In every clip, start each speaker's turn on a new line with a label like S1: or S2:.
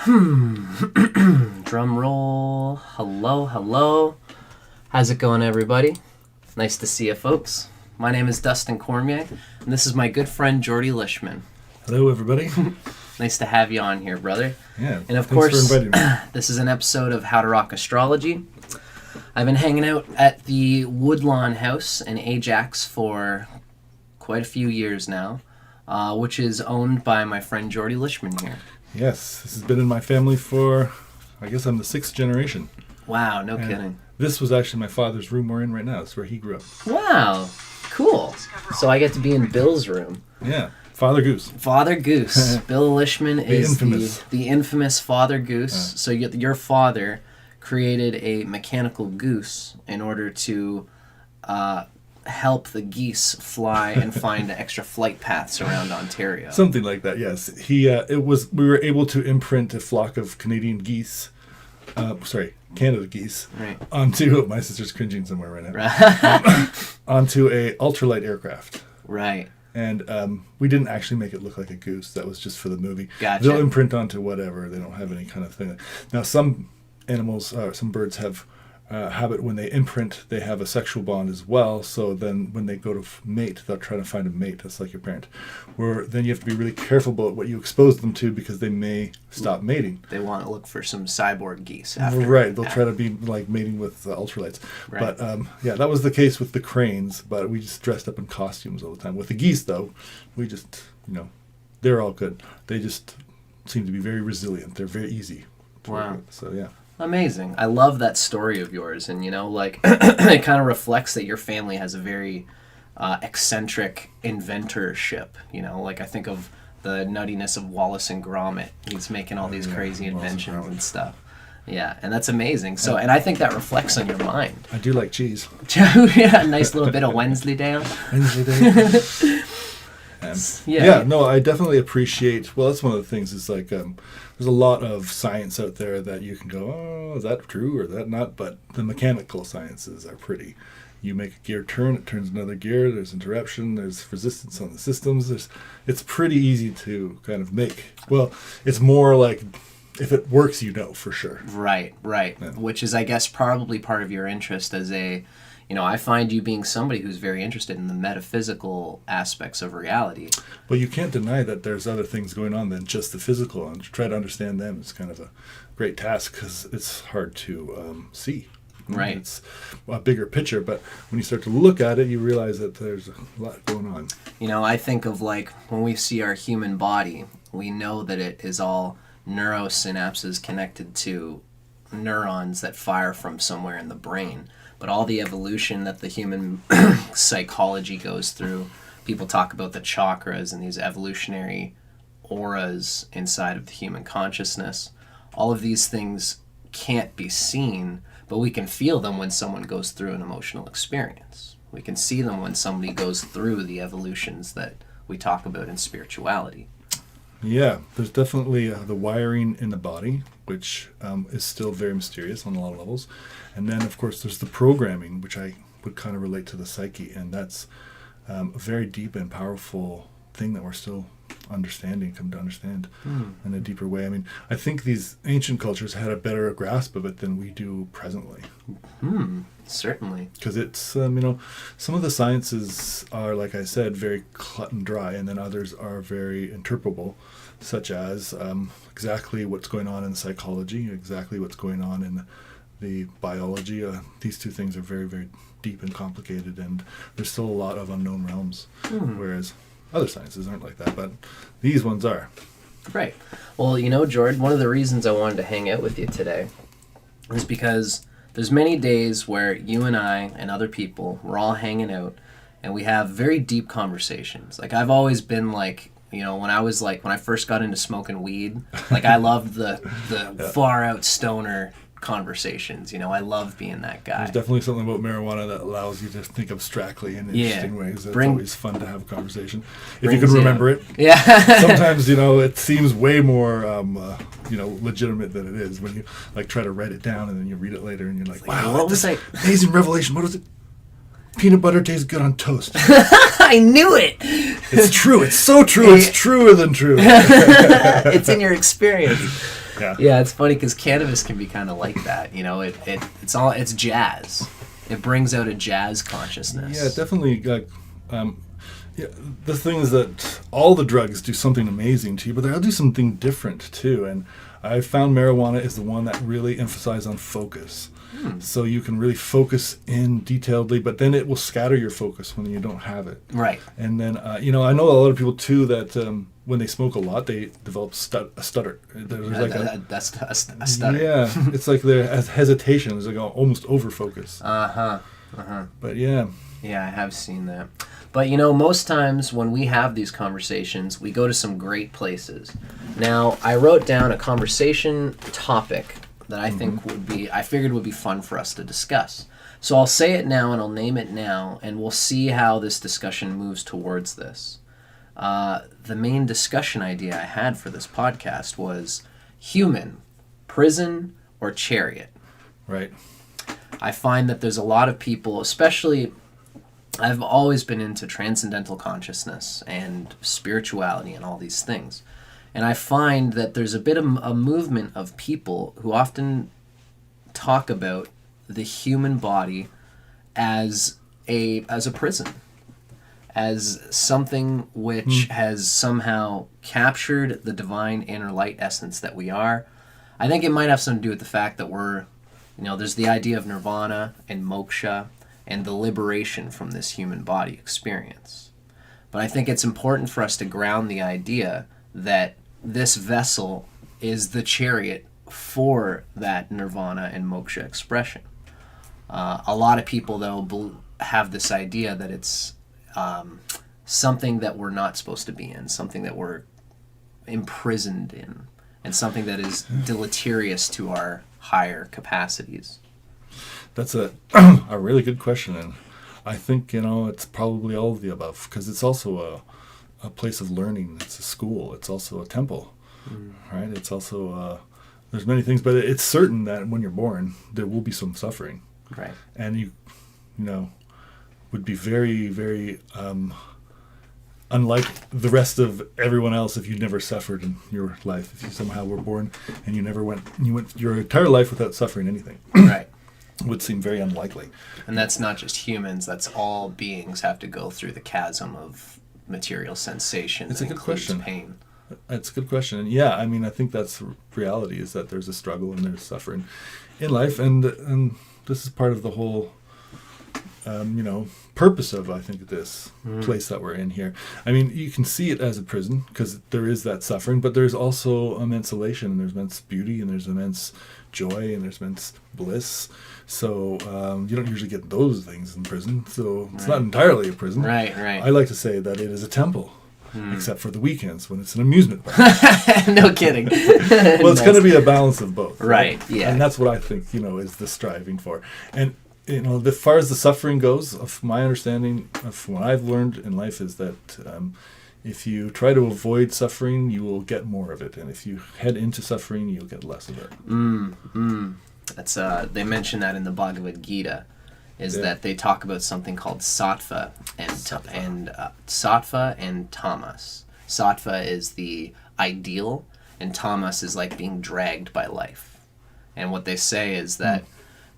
S1: Drum roll. Hello, hello. How's it going, everybody? Nice to see you, folks. My name is Dustin Cormier, and this is my good friend, Geordie Lishman.
S2: Hello, everybody.
S1: Nice to have you on here, brother.
S2: Yeah,
S1: and of
S2: thanks
S1: course,
S2: for inviting me.
S1: This is an episode of How to Rock Astrology. I've been hanging out at the Woodlawn House in Ajax for quite a few years now, which is owned by my friend Geordie Lishman here.
S2: Yes, this has been in my family for, I guess I'm the 6th generation.
S1: Wow, no kidding.
S2: This was actually my father's room we're in right now. That's where he grew up.
S1: Wow, cool. So I get to be in Bill's room.
S2: Yeah, Father Goose.
S1: Father Goose. Bill Lishman is
S2: infamous.
S1: the infamous Father Goose. So your father created a mechanical goose in order to help the geese fly and find extra flight paths around Ontario.
S2: Something like that, yes. We were able to imprint a flock of Canadian geese, Canada geese,
S1: right.
S2: onto, my sister's cringing somewhere right now, onto a ultralight aircraft.
S1: Right.
S2: And we didn't actually make it look like a goose. That was just for the movie.
S1: Gotcha.
S2: They'll imprint onto whatever. They don't have any kind of thing. Now, some animals, some birds have habit when they imprint, they have a sexual bond as well. So then when they go to mate, they'll try to find a mate. That's like your parent. Where then you have to be really careful about what you expose them to because they may stop mating.
S1: They want to look for some cyborg geese after.
S2: Right. They'll try to be like mating with ultralights.
S1: Right.
S2: But yeah, that was the case with the cranes. But we just dressed up in costumes all the time. With the geese, though, we just, they're all good. They just seem to be very resilient. They're very easy.
S1: Wow.
S2: So yeah.
S1: Amazing. I love that story of yours. And, it kind of reflects that your family has a very eccentric inventorship. I think of the nuttiness of Wallace and Gromit. He's making all these crazy inventions and stuff. Yeah, and that's amazing. So, and I think that reflects on your mind.
S2: I do like cheese.
S1: Yeah, a nice little bit of Wensleydale.
S2: No, I definitely appreciate, well, that's one of the things is like, there's a lot of science out there that you can go, oh, is that true or is that not? But the mechanical sciences are pretty. You make a gear turn, it turns another gear, there's interruption, there's resistance on the systems. It's pretty easy to kind of make. Well, it's more like if it works, for sure.
S1: Right. Yeah. Which is, I guess, probably part of your interest as I find you being somebody who's very interested in the metaphysical aspects of reality.
S2: Well, you can't deny that there's other things going on than just the physical, and to try to understand them is kind of a great task because it's hard to see.
S1: Right.
S2: It's a bigger picture, but when you start to look at it, you realize that there's a lot going on.
S1: I think of when we see our human body, we know that it is all neurosynapses connected to neurons that fire from somewhere in the brain. But all the evolution that the human psychology goes through, people talk about the chakras and these evolutionary auras inside of the human consciousness. All of these things can't be seen, but we can feel them when someone goes through an emotional experience. We can see them when somebody goes through the evolutions that we talk about in spirituality.
S2: Yeah, there's definitely the wiring in the body, which is still very mysterious on a lot of levels. And then, of course, there's the programming, which I would kind of relate to the psyche. And that's a very deep and powerful thing that we're still come to understand in a deeper way. I mean, I think these ancient cultures had a better grasp of it than we do presently.
S1: Certainly.
S2: Because it's, some of the sciences are, like I said, very cut and dry, and then others are very interpretable, such as exactly what's going on in psychology, exactly what's going on in the biology. These two things are very, very deep and complicated, and there's still a lot of unknown realms, whereas other sciences aren't like that, but these ones are.
S1: Right. Well, George, one of the reasons I wanted to hang out with you today is because there's many days where you and I and other people, we're all hanging out, and we have very deep conversations. Like, I've always been like, when I first got into smoking weed, I loved the far out stoner conversations. I love being that guy.
S2: There's definitely something about marijuana that allows you to think abstractly in interesting ways. It's always fun to have a conversation if you can remember it.
S1: Yeah.
S2: Sometimes it seems way more legitimate than it is when you try to write it down and then you read it later and you're like, wow,
S1: what was I?
S2: Amazing revelation. What was it? Peanut butter tastes good on toast.
S1: I knew it.
S2: It's true. It's so true. It's truer than true.
S1: It's in your experience.
S2: Yeah.
S1: Yeah, it's funny because cannabis can be kind of like that. You know, it's jazz. It brings out a jazz consciousness.
S2: Yeah, definitely. Yeah, the thing is that all the drugs do something amazing to you, but they'll do something different too. And I found marijuana is the one that really emphasizes on focus. So you can really focus in detailedly, but then it will scatter your focus when you don't have it.
S1: Right.
S2: And then, I know a lot of people too that when they smoke a lot, they develop a stutter. There's like
S1: That's a stutter.
S2: Yeah, it's like there's hesitation. It's like almost over focus. But yeah.
S1: Yeah, I have seen that. But most times when we have these conversations, we go to some great places. Now, I wrote down a conversation topic that I think I figured would be fun for us to discuss. So I'll say it now and I'll name it now, and we'll see how this discussion moves towards this. The main discussion idea I had for this podcast was human, prison, or chariot.
S2: Right.
S1: I find that there's a lot of people, especially, I've always been into transcendental consciousness and spirituality and all these things. And I find that there's a bit of a movement of people who often talk about the human body as a prison, as something which has somehow captured the divine inner light essence that we are. I think it might have something to do with the fact that there's the idea of nirvana and moksha and the liberation from this human body experience. But I think it's important for us to ground the idea that this vessel is the chariot for that nirvana and moksha expression. A lot of people, though, have this idea that it's something that we're not supposed to be in, something that we're imprisoned in, and something that is deleterious to our higher capacities.
S2: That's a really good question, and I think it's probably all of the above, because it's also a place of learning. It's a school. It's also a temple, right? It's also there's many things, but it's certain that when you're born, there will be some suffering,
S1: right?
S2: And you would be very, very unlike the rest of everyone else if you never suffered in your life. If you somehow were born and you went your entire life without suffering anything,
S1: right?
S2: Would seem very unlikely.
S1: And that's not just humans. That's all beings have to go through the chasm of material sensation.
S2: It's a good question.
S1: Pain.
S2: It's a good question. And yeah, I think that's reality, is that there's a struggle and there's suffering in life. And this is part of the whole, purpose of, I think, this place that we're in here. You can see it as a prison because there is that suffering, but there's also immense elation, and there's immense beauty, and there's immense joy, and there's immense bliss. So you don't usually get those things in prison. So it's not entirely a prison.
S1: Right.
S2: I like to say that it is a temple, except for the weekends when it's an amusement park.
S1: No kidding.
S2: Well, it's going to be a balance of both.
S1: Right, yeah.
S2: And that's what I think, is the striving for. And, as far as the suffering goes, of my understanding of what I've learned in life is that if you try to avoid suffering, you will get more of it. And if you head into suffering, you'll get less of it.
S1: That's they mention that in the Bhagavad Gita, that they talk about something called sattva and sattva and tamas. Sattva is the ideal, and tamas is like being dragged by life. And what they say is that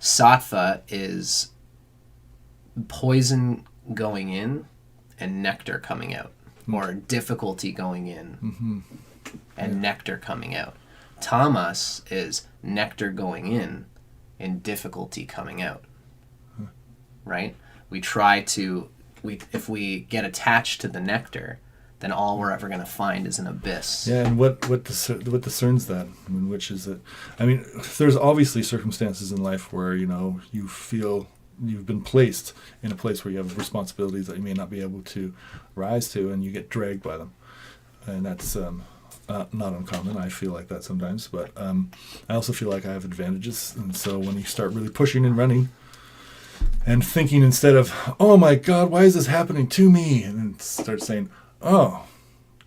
S1: sattva is poison going in and nectar coming out, or difficulty going in and nectar coming out. Tamas is nectar going in and difficulty coming out. Right? If we get attached to the nectar, then all we're ever going to find is an abyss.
S2: Yeah, and what discerns that? Which is it? There's obviously circumstances in life where you feel you've been placed in a place where you have responsibilities that you may not be able to rise to, and you get dragged by them, and that's not uncommon. I feel like that sometimes, but I also feel like I have advantages, and so when you start really pushing and running, and thinking instead of, oh my God, why is this happening to me? And then start saying, oh,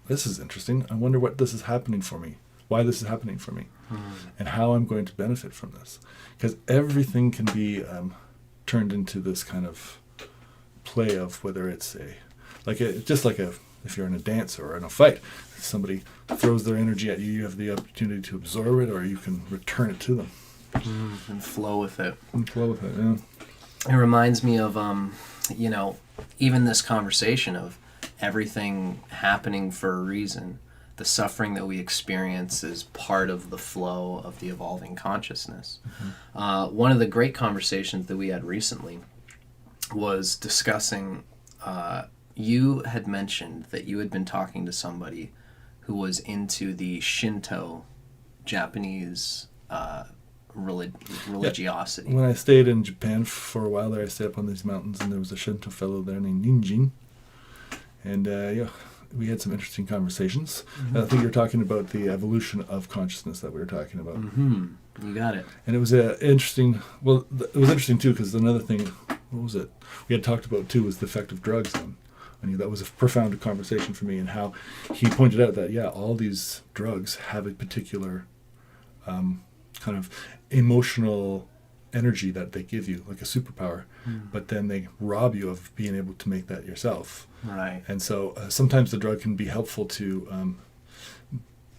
S2: this is interesting. I wonder what this is happening for me, why this is happening for me, and how I'm going to benefit from this. Because everything can be turned into this kind of play of whether it's just like a if you're in a dance or in a fight, if somebody throws their energy at you, you have the opportunity to absorb it, or you can return it to them.
S1: And flow with it.
S2: Yeah.
S1: It reminds me of, even this conversation of everything happening for a reason. The suffering that we experience is part of the flow of the evolving consciousness. One of the great conversations that we had recently was discussing, you had mentioned that you had been talking to somebody who was into the Shinto Japanese religiosity.
S2: Yeah. When I stayed in Japan for a while there, I stayed up on these mountains, and there was a Shinto fellow there named Ninjin. And we had some interesting conversations. I think you're talking about the evolution of consciousness that we were talking about.
S1: You got it.
S2: And it was interesting. Well, it was interesting too, because another thing, what was it? We had talked about too was the effect of drugs on. That was a profound conversation for me, and how he pointed out that all these drugs have a particular kind of emotional energy that they give you, like a superpower, but then they rob you of being able to make that yourself.
S1: Right.
S2: And so sometimes the drug can be helpful to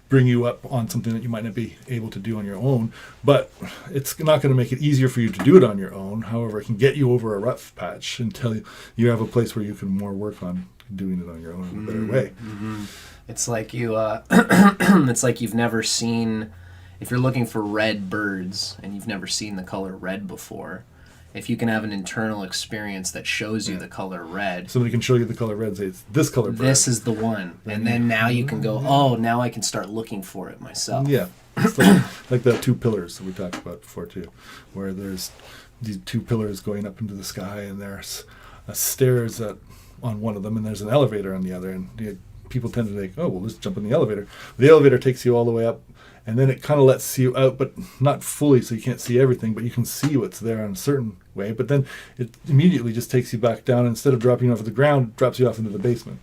S2: bring you up on something that you might not be able to do on your own, but it's not going to make it easier for you to do it on your own. However, it can get you over a rough patch until you have a place where you can more work on doing it on your own in a better way.
S1: It's like you, it's like you've never seen, if you're looking for red birds and you've never seen the color red before, if you can have an internal experience that shows you the color red.
S2: Somebody can show you the color red and say, it's this color bird.
S1: This is the one. And then now you can go, now I can start looking for it myself.
S2: Yeah. It's like the two pillars that we talked about before too, where there's these two pillars going up into the sky, and there's stairs on one of them, and there's an elevator on the other. And people tend to think, well, let's jump in the elevator. The elevator takes you all the way up, and then it kind of lets you out, but not fully, so you can't see everything, but you can see what's there in a certain way. But then it immediately just takes you back down. Instead of dropping you off at the ground, it drops you off into the basement.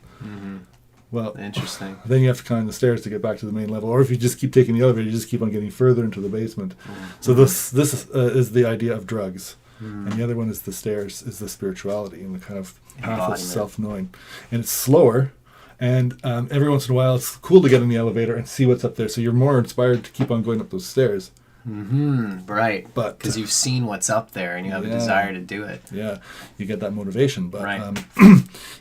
S2: Well,
S1: interesting.
S2: Then you have to climb the stairs to get back to the main level, or if you just keep taking the elevator, you just keep on getting further into the basement. So this is the idea of drugs, and the other one is the stairs, is the spirituality and the kind of path of self-knowing, and it's slower. And every once in a while, it's cool to get in the elevator and see what's up there. So you're more inspired to keep on going up those stairs.
S1: Right.
S2: But
S1: because you've seen what's up there and you have a desire to do it.
S2: Yeah, you get that motivation. But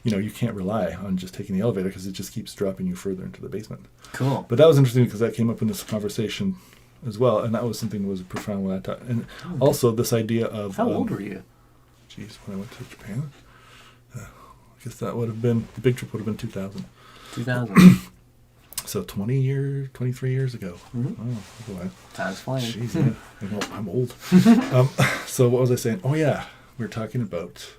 S2: you can't rely on just taking the elevator, because it just keeps dropping you further into the basement.
S1: Cool.
S2: But that was interesting, because that came up in this conversation as well, and that was something that was a profound one I thought. And also this idea of
S1: how old were you?
S2: When I went to Japan. I guess that would have been, the big trip would have been 2000.
S1: 2000.
S2: So 23 years ago. Oh, boy.
S1: Time's flying.
S2: Jeez, yeah. I'm old. So what was I saying? Oh, yeah. We were talking about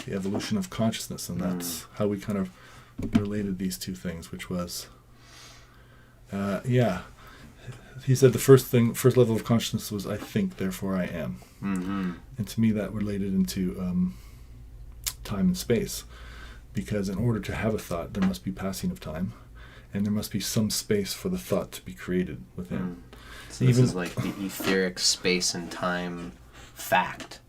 S2: the evolution of consciousness, and that's how we kind of related these two things, which was, he said the first level of consciousness was, I think, therefore I am. And to me, that related into time and space, because in order to have a thought, there must be passing of time, and there must be some space for the thought to be created within.
S1: So this is like the etheric space and time fact.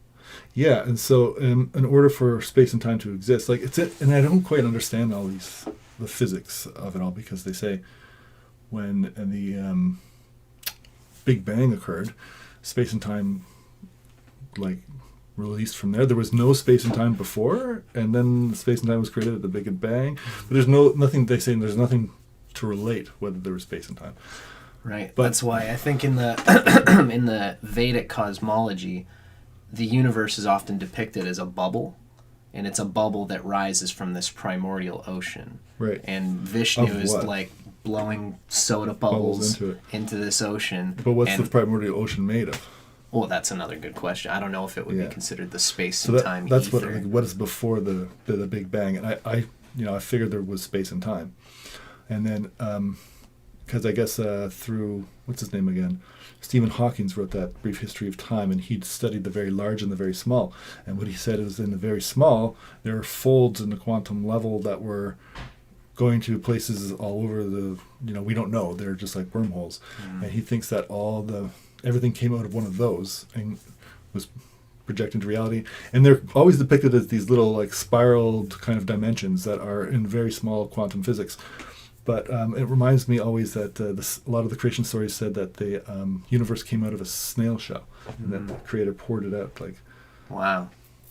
S2: Yeah, and so in order for space and time to exist, and I don't quite understand the physics of it all, because they say when the Big Bang occurred, space and time released from there. There was no space and time before, and then space and time was created at the Big Bang. But there's nothing. They say there's nothing to relate whether there was space and time.
S1: Right. But that's why I think in the in the Vedic cosmology, the universe is often depicted as a bubble, and it's a bubble that rises from this primordial ocean.
S2: Right.
S1: And Vishnu is like blowing soda bubbles into this ocean.
S2: But what's the primordial ocean made of?
S1: Well, that's another good question. I don't know if it would be considered the space and time
S2: that's
S1: ether.
S2: what is before the Big Bang, and I figured there was space and time, and then because I guess through what's his name again, Stephen Hawking wrote that Brief History of Time, and he'd studied the very large and the very small, and what he said is in the very small there are folds in the quantum level that were going to places all over we don't know, they're just like wormholes, and he thinks that everything came out of one of those and was project into reality, and they're always depicted as these little like spiraled kind of dimensions that are in very small quantum physics. But it reminds me always that a lot of the creation stories said that the universe came out of a snail shell, and that the creator poured it out. Like,
S1: wow,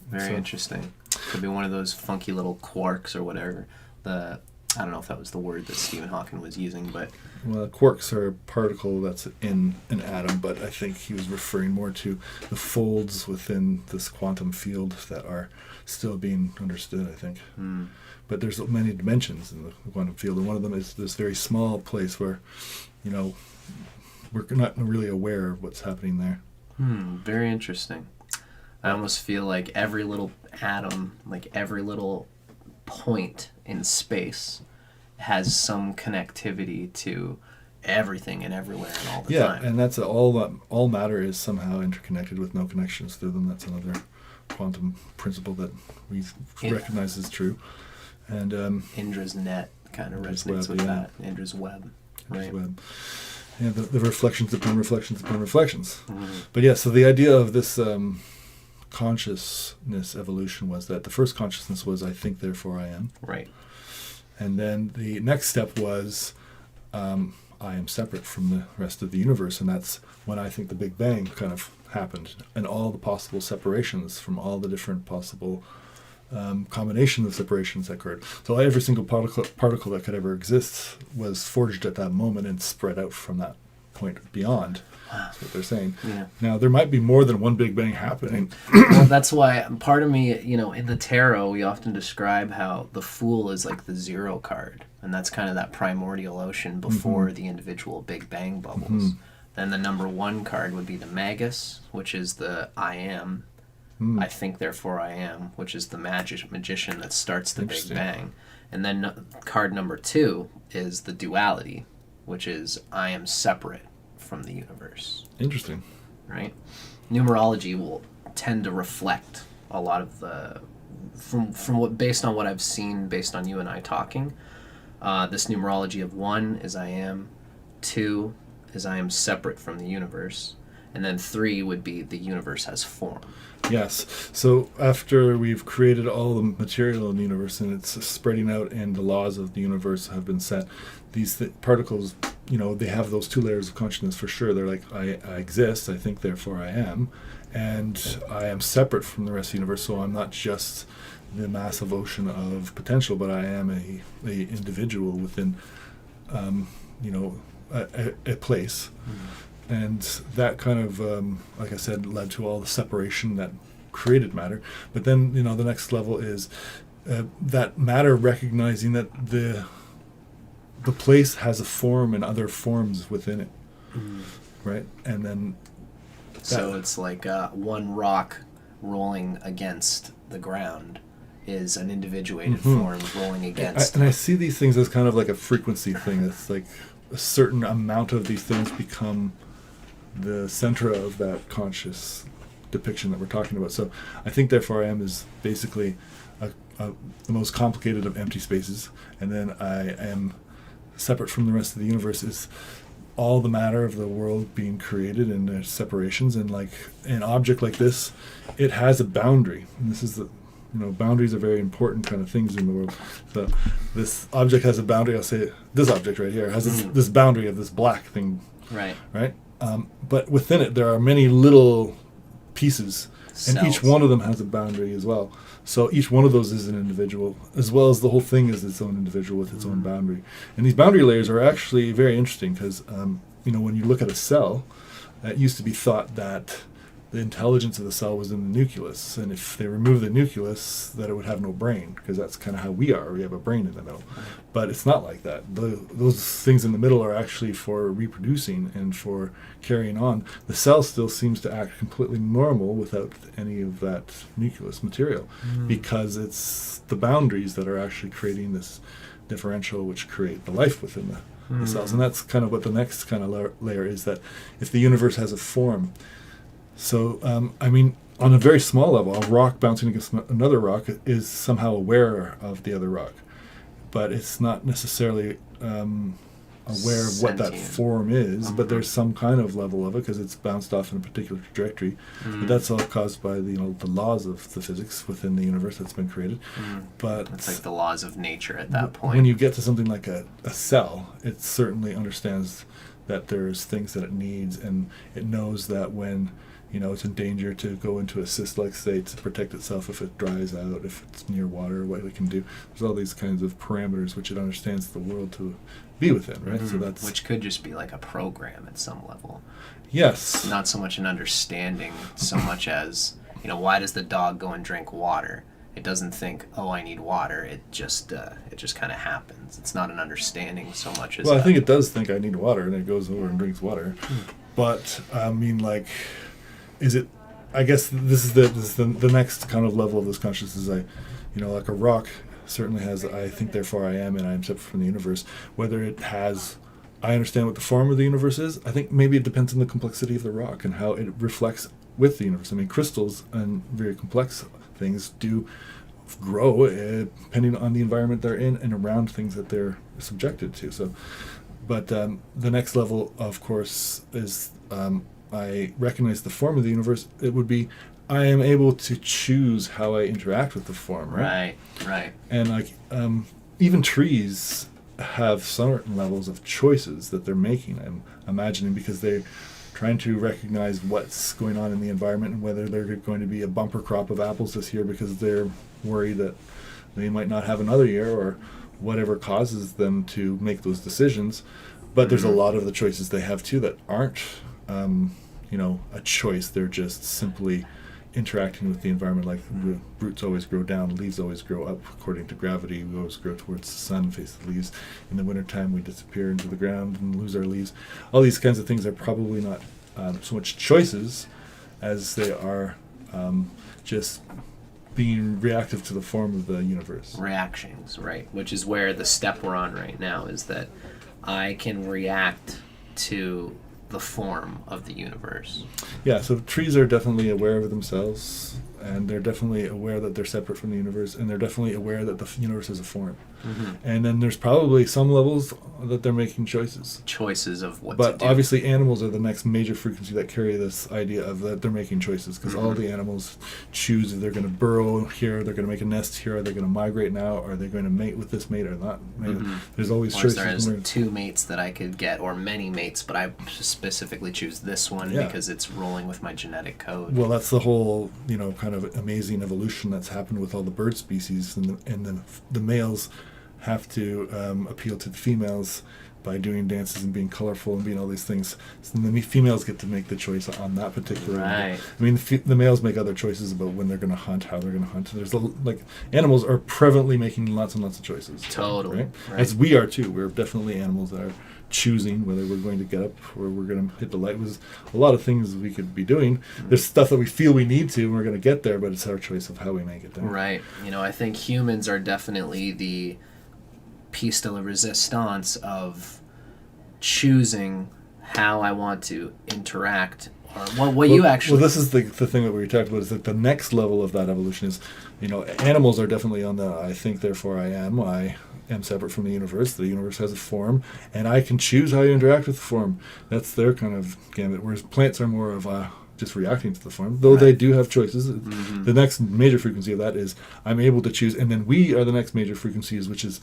S1: very interesting. Could be one of those funky little quarks or whatever. I don't know if that was the word that Stephen Hawking was using, but
S2: well, quarks are a particle that's in an atom, but I think he was referring more to the folds within this quantum field that are still being understood, I think. But there's many dimensions in the quantum field, and one of them is this very small place where, we're not really aware of what's happening there.
S1: Very interesting. I almost feel like every little atom, like every little point in space has some connectivity to everything and everywhere and all the time.
S2: Yeah, and that's all matter is somehow interconnected with no connections through them. That's another quantum principle that we recognize as true. And
S1: Indra's net kind of resonates with that. Indra's web.
S2: Indra's web. Yeah, the reflections upon reflections upon reflections. But yeah, so the idea of this consciousness evolution was that the first consciousness was I think, therefore I am.
S1: Right.
S2: And then the next step was I am separate from the rest of the universe, and that's when I think the Big Bang kind of happened, and all the possible separations from all the different possible combination of separations that occurred. So every single particle that could ever exist was forged at that moment and spread out from that point beyond. That's what they're saying.
S1: Yeah.
S2: Now, there might be more than one Big Bang happening.
S1: Well, that's why part of me, in the tarot, we often describe how the Fool is like the zero card. And that's kind of that primordial ocean before the individual Big Bang bubbles. Then the number 1 card would be the Magus, which is the I am. I think, therefore I am, which is the magician that starts the Big Bang. And then card number 2 is the duality, which is I am separate from the universe.
S2: Interesting.
S1: Right? Numerology will tend to reflect a lot of the from what, based on what I've seen, based on you and I talking, this numerology of 1 is I am, 2 is I am separate from the universe, and then 3 would be the universe has form.
S2: Yes. So after we've created all the material in the universe and it's spreading out and the laws of the universe have been set, these particles, they have those 2 layers of consciousness for sure. They're like, I exist, I think, therefore I am, and I am separate from the rest of the universe, so I'm not just the massive ocean of potential, but I am a individual within, a place. And that kind of, like I said, led to all the separation that created matter. But then, the next level is that matter recognizing that the place has a form and other forms within it, right? And then
S1: so it's like one rock rolling against the ground is an individuated form rolling against.
S2: And I see these things as kind of like a frequency thing. It's like a certain amount of these things become the center of that conscious depiction that we're talking about. So I think, therefore I am is basically the most complicated of empty spaces, and then I am separate from the rest of the universe is all the matter of the world being created, and there's separations, and like an object like this, it has a boundary, and this is the boundaries are very important kind of things in the world. So this object has a boundary. I'll say this object right here has this boundary of this black thing,
S1: right?
S2: But within it there are many little pieces,
S1: Cells.
S2: And each one of them has a boundary as well. So each one of those is an individual, as well as the whole thing is its own individual with its own boundary. And these boundary layers are actually very interesting because, when you look at a cell, it used to be thought that the intelligence of the cell was in the nucleus, and if they remove the nucleus, that it would have no brain, because that's kind of how we are. We have a brain in the middle. But it's not like that. Those things in the middle are actually for reproducing and for carrying on. The cell still seems to act completely normal without any of that nucleus material, because it's the boundaries that are actually creating this differential which create the life within the cells. And that's kind of what the next kind of layer is, that if the universe has a form. So, on a very small level, a rock bouncing against another rock is somehow aware of the other rock, but it's not necessarily aware of what that
S1: Sentient.
S2: form is, but
S1: Mhm.
S2: there's some kind of level of it because it's bounced off in a particular trajectory. But that's all caused by the laws of the physics within the universe that's been created. But
S1: It's like the laws of nature at that point.
S2: when you get to something like a cell, it certainly understands that there's things that it needs, and it knows that when it's in danger to go into a cyst-like state to protect itself if it dries out, if it's near water, what it can do. There's all these kinds of parameters which it understands the world to be within, right? So that's
S1: which could just be like a program at some level.
S2: yes,
S1: Not so much an understanding, so much as, why does the dog go and drink water? It doesn't think, oh, I need water. It just kind of happens. It's not an understanding so much as.
S2: well, I think it does think I need water, and it goes over and drinks water. But I mean, like, is it? I guess this is the next kind of level of this consciousness. Like a rock certainly has I think therefore I am and I am separate from the universe. Whether it has, I understand what the form of the universe is. I think maybe it depends on the complexity of the rock and how it reflects with the universe. I mean, crystals and very complex things do grow depending on the environment they're in and around things that they're subjected to. So, but the next level, of course, is I recognize the form of the universe. It would be I am able to choose how I interact with the form, right?
S1: Right.
S2: And like even trees have certain levels of choices that they're making, I'm imagining, because they're trying to recognize what's going on in the environment and whether they're going to be a bumper crop of apples this year because they're worried that they might not have another year, or whatever causes them to make those decisions. But there's a lot of the choices they have too that aren't a choice. They're just simply interacting with the environment. Like roots always grow down, leaves always grow up according to gravity. We always grow towards the sun, face the leaves. In the wintertime we disappear into the ground and lose our leaves. All these kinds of things are probably not so much choices as they are just being reactive to the form of the universe.
S1: Reactions, right? Which is where the step we're on right now is that I can react to the form of the universe.
S2: Yeah, so trees are definitely aware of themselves, and they're definitely aware that they're separate from the universe, and they're definitely aware that the universe is a form. And then there's probably some levels that they're making choices.
S1: Choices of what to
S2: But
S1: do.
S2: obviously animals are the next major frequency that carry this idea of that they're making choices, because all the animals choose if they're going to burrow here, they're going to make a nest here, are they going to migrate now, are they going to mate with this mate or not mate? There's always
S1: Or
S2: choices.
S1: there's two mates that I could get, or many mates, but I specifically choose this one because it's rolling with my genetic code.
S2: Well, that's the whole, kind of amazing evolution that's happened with all the bird species, and the males have to appeal to the females by doing dances and being colorful and being all these things. So then the females get to make the choice on that particular
S1: Right.
S2: I mean, the males make other choices about when they're going to hunt, how they're going to hunt. There's animals are prevalently making lots and lots of choices.
S1: Totally.
S2: Right?
S1: Right.
S2: As we are too. We're definitely animals that are choosing whether we're going to get up or we're going to hit the light. There's a lot of things we could be doing. There's stuff that we feel we need to and we're going to get there, but it's our choice of how we make it there.
S1: Right. I think humans are definitely the piece de la resistance of choosing how I want to interact, or what you actually.
S2: Well, this is the thing that we talked about, is that the next level of that evolution is, animals are definitely on the I think therefore I am separate from the universe. The universe has a form, and I can choose how I interact with the form. That's their kind of gambit. Whereas plants are more of just reacting to the form, though they do have choices. The next major frequency of that is I'm able to choose, and then we are the next major frequencies, which is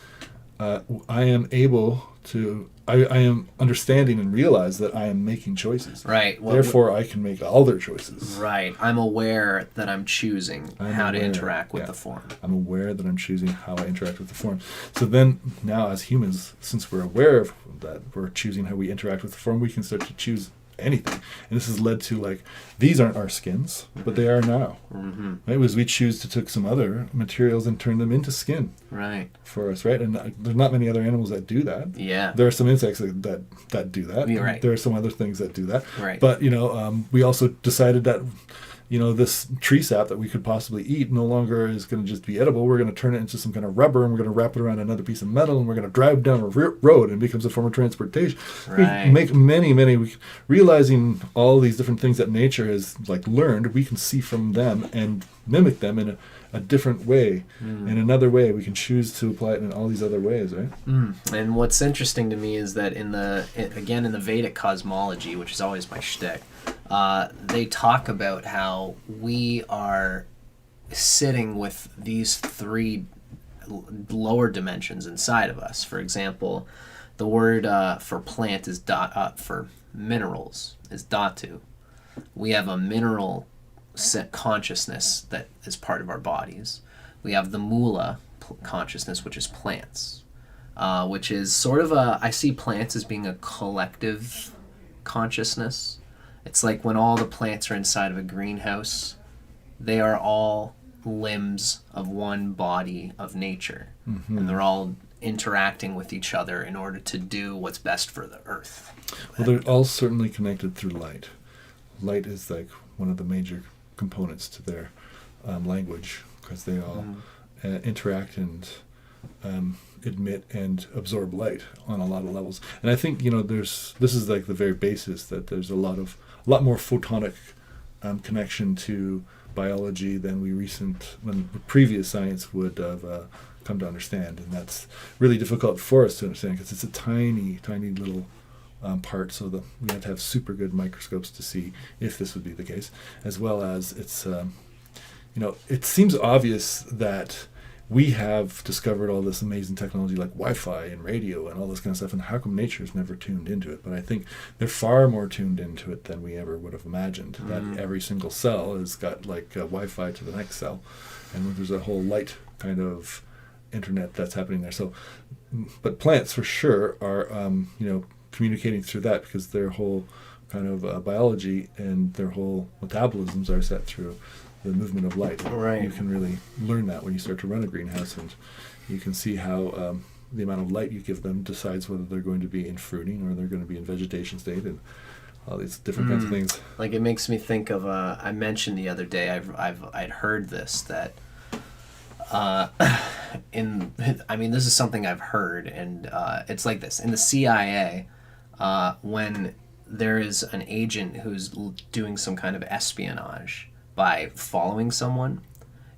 S2: I am able to. I am understanding and realize that I am making choices.
S1: Right. Well,
S2: therefore, I can make all their choices.
S1: Right. I'm aware that I'm choosing how to interact with the form.
S2: I'm aware that I'm choosing how I interact with the form. So then, now as humans, since we're aware of that, we're choosing how we interact with the form, we can start to choose anything. And this has led to, these aren't our skins, but they are now. Right? Because we choose to take some other materials and turn them into skin.
S1: Right.
S2: For us, right? And there's not many other animals that do that.
S1: Yeah.
S2: There are some insects that do that.
S1: You're right.
S2: There are some other things that do that.
S1: Right.
S2: But, we also decided that, this tree sap that we could possibly eat no longer is going to just be edible. We're going to turn it into some kind of rubber, and we're going to wrap it around another piece of metal, and we're going to drive down a road, and it becomes a form of transportation.
S1: Right.
S2: We make many, realizing all these different things that nature has learned, we can see from them and mimic them in a different way. In another way, we can choose to apply it in all these other ways, right?
S1: And what's interesting to me is that in the Vedic cosmology, which is always my shtick, they talk about how we are sitting with these three lower dimensions inside of us. For example, the word for plant is for minerals is dhatu. We have a mineral consciousness that is part of our bodies. We have the mula consciousness, which is plants, which is sort of I see plants as being a collective consciousness. It's like when all the plants are inside of a greenhouse, they are all limbs of one body of nature, and they're all interacting with each other in order to do what's best for the earth.
S2: Well, they're all certainly connected through light. Light is like one of the major components to their language, because they all interact and emit and absorb light on a lot of levels. And I think this is like the very basis, that there's a lot more photonic connection to biology than when previous science would have come to understand, and that's really difficult for us to understand because it's a tiny little part, so we have to have super good microscopes to see if this would be the case, as well as it's it seems obvious that we have discovered all this amazing technology like Wi-Fi and radio and all this kind of stuff, and how come nature's never tuned into it? But I think they're far more tuned into it than we ever would have imagined. That every single cell has got like Wi-Fi to the next cell, and there's a whole light kind of internet that's happening there. So, but plants for sure are communicating through that, because their whole kind of biology and their whole metabolisms are set through the movement of light.
S1: Right.
S2: You can really learn that when you start to run a greenhouse, and you can see how the amount of light you give them decides whether they're going to be in fruiting or they're going to be in vegetation state, and all these different kinds of things.
S1: Like, it makes me think of I mentioned the other day, I'd heard this, that this is something I've heard, and it's like this. In the CIA, when there is an agent who's doing some kind of espionage by following someone,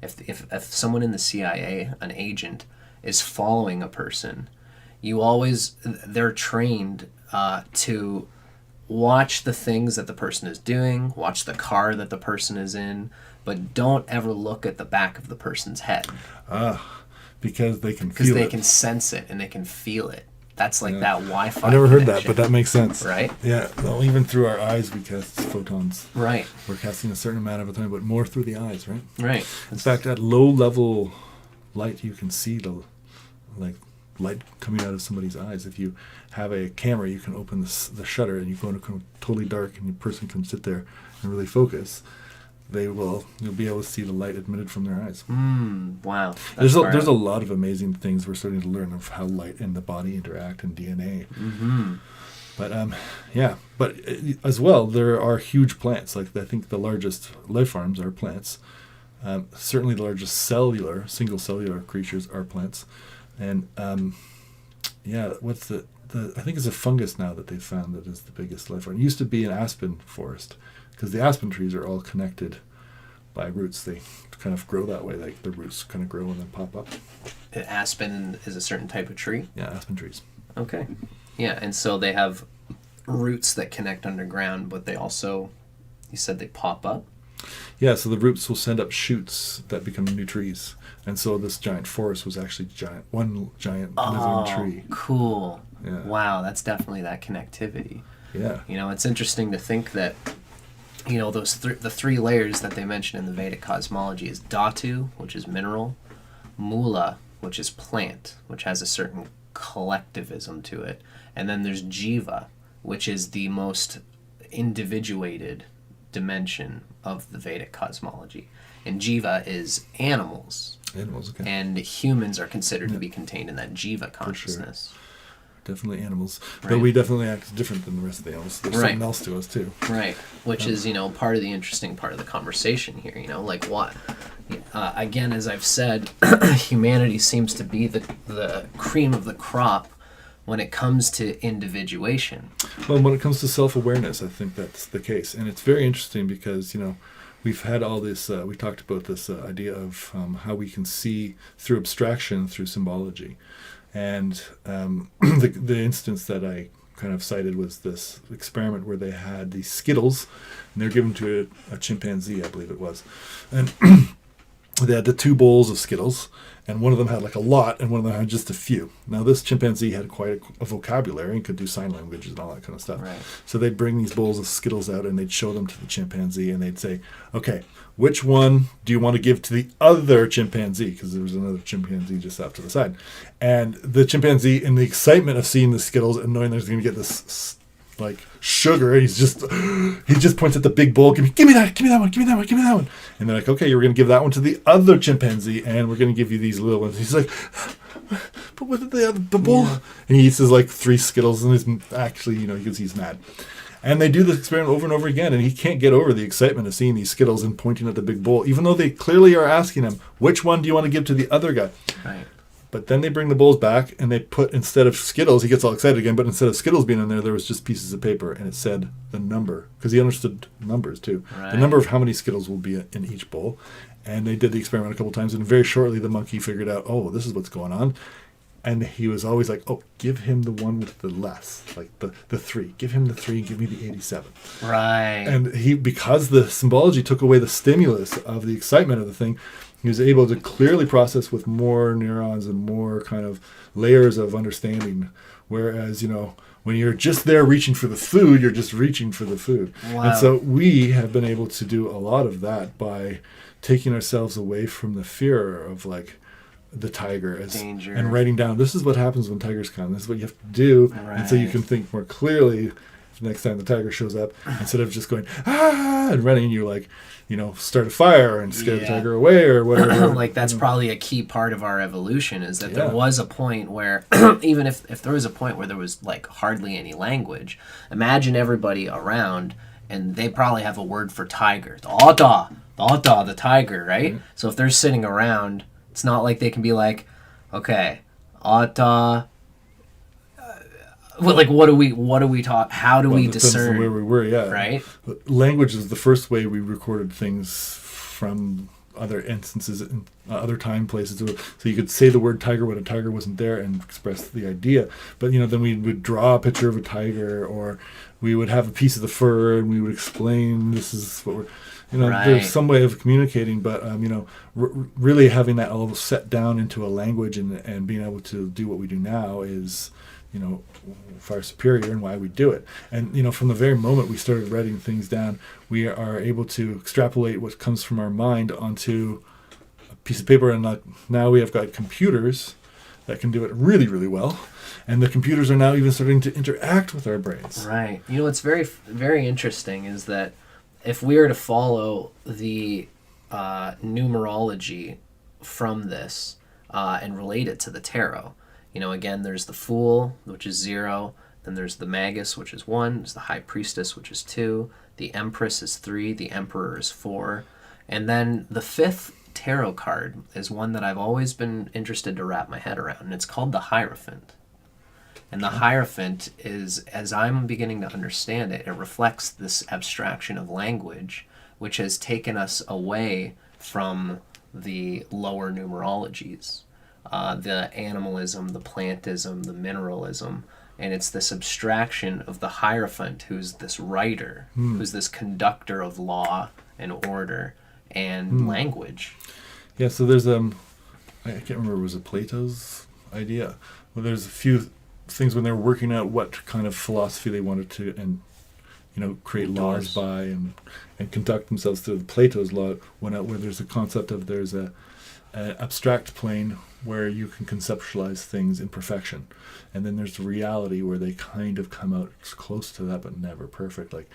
S1: if someone in the CIA, an agent, is following a person, they're trained to watch the things that the person is doing, watch the car that the person is in, but don't ever look at the back of the person's head.
S2: Because they can feel it.
S1: Because they can sense it and they can feel it. That's like that Wi-Fi
S2: I never heard
S1: connection.
S2: that, but that makes sense.
S1: Right?
S2: Yeah. Well, even through our eyes, we cast photons.
S1: Right.
S2: We're casting a certain amount of a time, but more through the eyes, right?
S1: Right.
S2: In fact, at low level light, you can see the light coming out of somebody's eyes. If you have a camera, you can open the shutter, and you go into totally dark, and the person can sit there and really focus. You'll be able to see the light emitted from their eyes.
S1: Wow.
S2: There's a lot of amazing things we're starting to learn of how light and the body interact, and DNA. But but as well, there are huge plants. Like, I think the largest life forms are plants. Certainly the largest single cellular creatures are plants. And what's I think it's a fungus now that they've found that is the biggest life form. It used to be an aspen forest, because the aspen trees are all connected by roots. They kind of grow that way, like the roots kind of grow and then pop up.
S1: Aspen is a certain type of tree?
S2: Yeah, aspen trees.
S1: Okay. Yeah, and so they have roots that connect underground, but they also, you said they pop up?
S2: Yeah, so the roots will send up shoots that become new trees. And so this giant forest was actually one giant living tree.
S1: Cool.
S2: Yeah.
S1: Wow, that's definitely that connectivity.
S2: Yeah.
S1: It's interesting to think that, those the three layers that they mention in the Vedic cosmology is dhatu, which is mineral, mula, which is plant, which has a certain collectivism to it, and then there's jiva, which is the most individuated dimension of the Vedic cosmology. And jiva is animals.
S2: Animals, okay.
S1: And humans are considered to be contained in that jiva consciousness.
S2: Sure. Definitely animals.
S1: Right.
S2: But we definitely act different than the rest of the animals. There's something else to us, too.
S1: Right. Which is, part of the interesting part of the conversation here, like what? Again, as I've said, humanity seems to be the cream of the crop when it comes to individuation.
S2: Well, when it comes to self-awareness, I think that's the case. And it's very interesting because, we've had all this, we talked about this idea of how we can see through abstraction, through symbology. And the instance that I kind of cited was this experiment where they had these Skittles, and they're given to a chimpanzee, I believe it was. And they had the 2 bowls of Skittles, and one of them had like a lot, and one of them had just a few. Now, this chimpanzee had quite a vocabulary and could do sign languages and all that kind of stuff.
S1: Right.
S2: So they'd bring these bowls of Skittles out, and they'd show them to the chimpanzee, and they'd say, okay, which one do you want to give to the other chimpanzee? Because there was another chimpanzee just off to the side. And the chimpanzee, in the excitement of seeing the Skittles and knowing there's going to get this like sugar, he just points at the big bowl. Give me that one. And they're like, okay, you're going to give that one to the other chimpanzee, and we're going to give you these little ones. He's like, but what did the bowl? Yeah. And he eats his like 3 Skittles, and he's actually, you can see he's mad. And they do this experiment over and over again, and he can't get over the excitement of seeing these Skittles and pointing at the big bowl, even though they clearly are asking him, which one do you want to give to the other guy?
S1: Right.
S2: But then they bring the bowls back, and they put, instead of Skittles, he gets all excited again, but instead of Skittles being in there was just pieces of paper, and it said the number, because he understood numbers too. Right. The number of how many Skittles will be in each bowl. And they did the experiment a couple times, and very shortly the monkey figured out, oh, this is what's going on. And he was always like, oh, give him the one with the less, like the 3. Give him the 3 and give me the 87.
S1: Right.
S2: And because the symbology took away the stimulus of the excitement of the thing, he was able to clearly process with more neurons and more kind of layers of understanding. Whereas, when you're just there reaching for the food, you're just reaching for the food. Wow. And so we have been able to do a lot of that by taking ourselves away from the fear of like, the tiger
S1: danger,
S2: and writing down, this is what happens when tigers come, this is what you have to do. Right. And so you can think more clearly next time the tiger shows up, instead of just going and running, you like start a fire and scare the tiger away or whatever.
S1: Like that's probably a key part of our evolution, is that there was a point where even if there was a point where there was like hardly any language, imagine everybody around and they probably have a word for tiger, the tiger, right? Mm-hmm. So if they're sitting around, it's not like they can be like, okay, ata. Well, like what do we talk? How do we discern?
S2: Where we were, yeah.
S1: Right.
S2: Language is the first way we recorded things from other instances in other time places. So you could say the word tiger when a tiger wasn't there and express the idea. But then we would draw a picture of a tiger, or we would have a piece of the fur and we would explain this is what we're. Right. There's some way of communicating, but really having that all set down into a language and being able to do what we do now is, far superior, and why we do it. And from the very moment we started writing things down, we are able to extrapolate what comes from our mind onto a piece of paper, and now we have got computers that can do it really, really well. And the computers are now even starting to interact with our brains.
S1: Right. What's very, very interesting is that if we were to follow the numerology from this and relate it to the tarot, again, there's the Fool, which is 0. Then there's the Magus, which is 1. There's the High Priestess, which is 2. The Empress is 3. The Emperor is 4. And then the 5th tarot card is one that I've always been interested to wrap my head around, and it's called the Hierophant. And the Hierophant is, as I'm beginning to understand it, it reflects this abstraction of language, which has taken us away from the lower numerologies, the animalism, the plantism, the mineralism, and it's this abstraction of the Hierophant, who's this writer, who's this conductor of law and order and language.
S2: Yeah, so there's I can't remember, was it Plato's idea? Well, there's a few things when they were working out what kind of philosophy they wanted to create laws by and conduct themselves through. Plato's law went out where there's a concept of there's an abstract plane where you can conceptualize things in perfection, and then there's the reality where they kind of come out close to that but never perfect. Like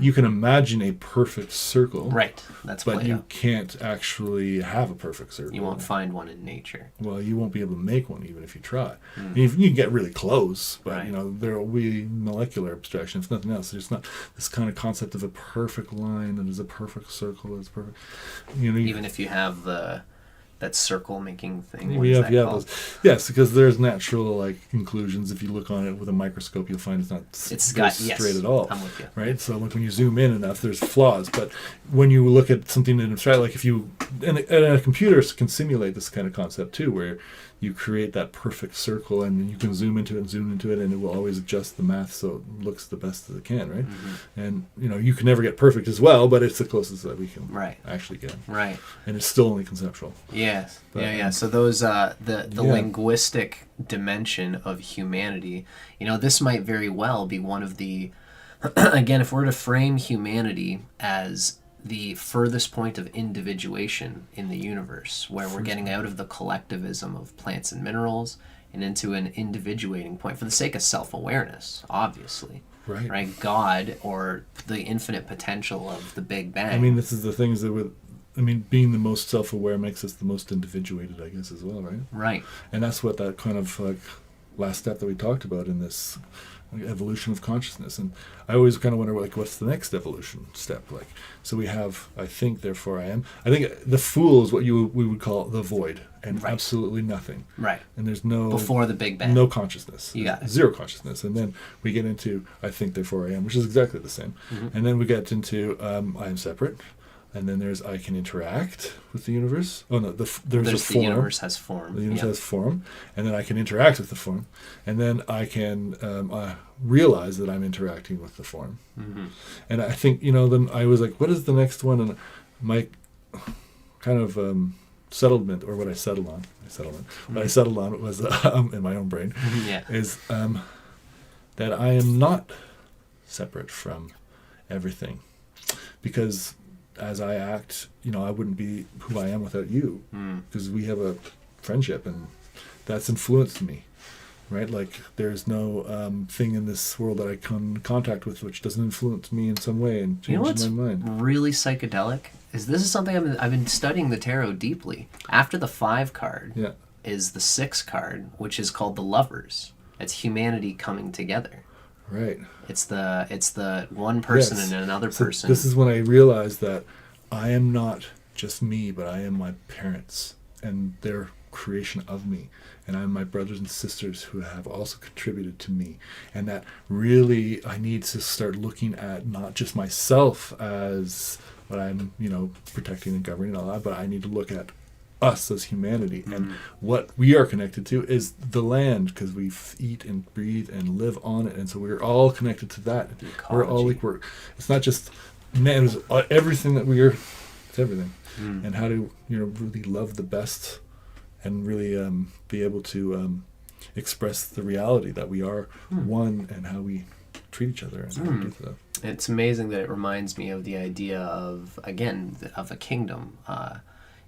S2: you can imagine a perfect circle,
S1: right? That's
S2: but
S1: Plato.
S2: You can't actually have a perfect circle.
S1: You won't find one in nature.
S2: Well, you won't be able to make one even if you try. You can get really close, but
S1: right.
S2: There will be molecular abstraction, if nothing else. There's not this kind of concept of a perfect line that is a perfect circle that's perfect.
S1: Even if you have the that circle making thing.
S2: We have those. Yes, because there's natural like conclusions. If you look on it with a microscope, you'll find it's not straight at all.
S1: I'm with you.
S2: Right. So like when you zoom in enough, there's flaws. But when you look at something in abstract, like if you and a computer can simulate this kind of concept too, where you create that perfect circle and you can zoom into it, and it will always adjust the math so it looks the best that it can, right? Mm-hmm. And you can never get perfect as well, but it's the closest that we can actually get.
S1: Right.
S2: And it's still only conceptual.
S1: Yes. But, So those the linguistic dimension of humanity, this might very well be one of the again, if we're to frame humanity as the furthest point of individuation in the universe, where we're getting out of the collectivism of plants and minerals and into an individuating point for the sake of self-awareness, obviously. Right? God, or the infinite potential of the Big Bang.
S2: I mean, this is the things that being the most self-aware makes us the most individuated, I guess, as well, right?
S1: Right.
S2: And that's what that kind of like last step that we talked about in this evolution of consciousness. And I always kind of wonder, like, what's the next evolution step? Like, so we have, I think, therefore I am. I think the fool is what we would call the void, and absolutely nothing.
S1: Right.
S2: And there's no...
S1: Before the Big Bang.
S2: No consciousness.
S1: You got it.
S2: Zero consciousness. And then we get into, I think, therefore I am, which is exactly the same. Mm-hmm. And then we get into, I am separate. And then there's I can interact with the universe. Oh no, there's a form.
S1: The universe has form.
S2: The universe has form, and then I can interact with the form, and then I can realize that I'm interacting with the form. Mm-hmm. And I think then I was like, what is the next one? And my kind of settlement, or what I settled on, what I settled on was in my own brain, is that I am not separate from everything, because as I act, I wouldn't be who I am without you, because we have a friendship, and that's influenced me, right? Like, there's no thing in this world that I come in contact with which doesn't influence me in some way and change my mind.
S1: Really psychedelic is this is something I've been studying the tarot deeply. After the 5 card is the 6 card, which is called the Lovers. It's humanity coming together.
S2: Right.
S1: It's the one person and another person.
S2: This is when I realized that I am not just me, but I am my parents and their creation of me. And I'm my brothers and sisters who have also contributed to me. And that really I need to start looking at not just myself as what I'm, protecting and governing and all that, but I need to look at us as humanity, and what we are connected to is the land, because we eat and breathe and live on it, and so we're all connected to that. We're all like it's not just man, it's everything that we are. It's everything, and how to really love the best, and really be able to express the reality that we are one, and how we treat each other and how we do that.
S1: It's amazing that it reminds me of the idea of a kingdom.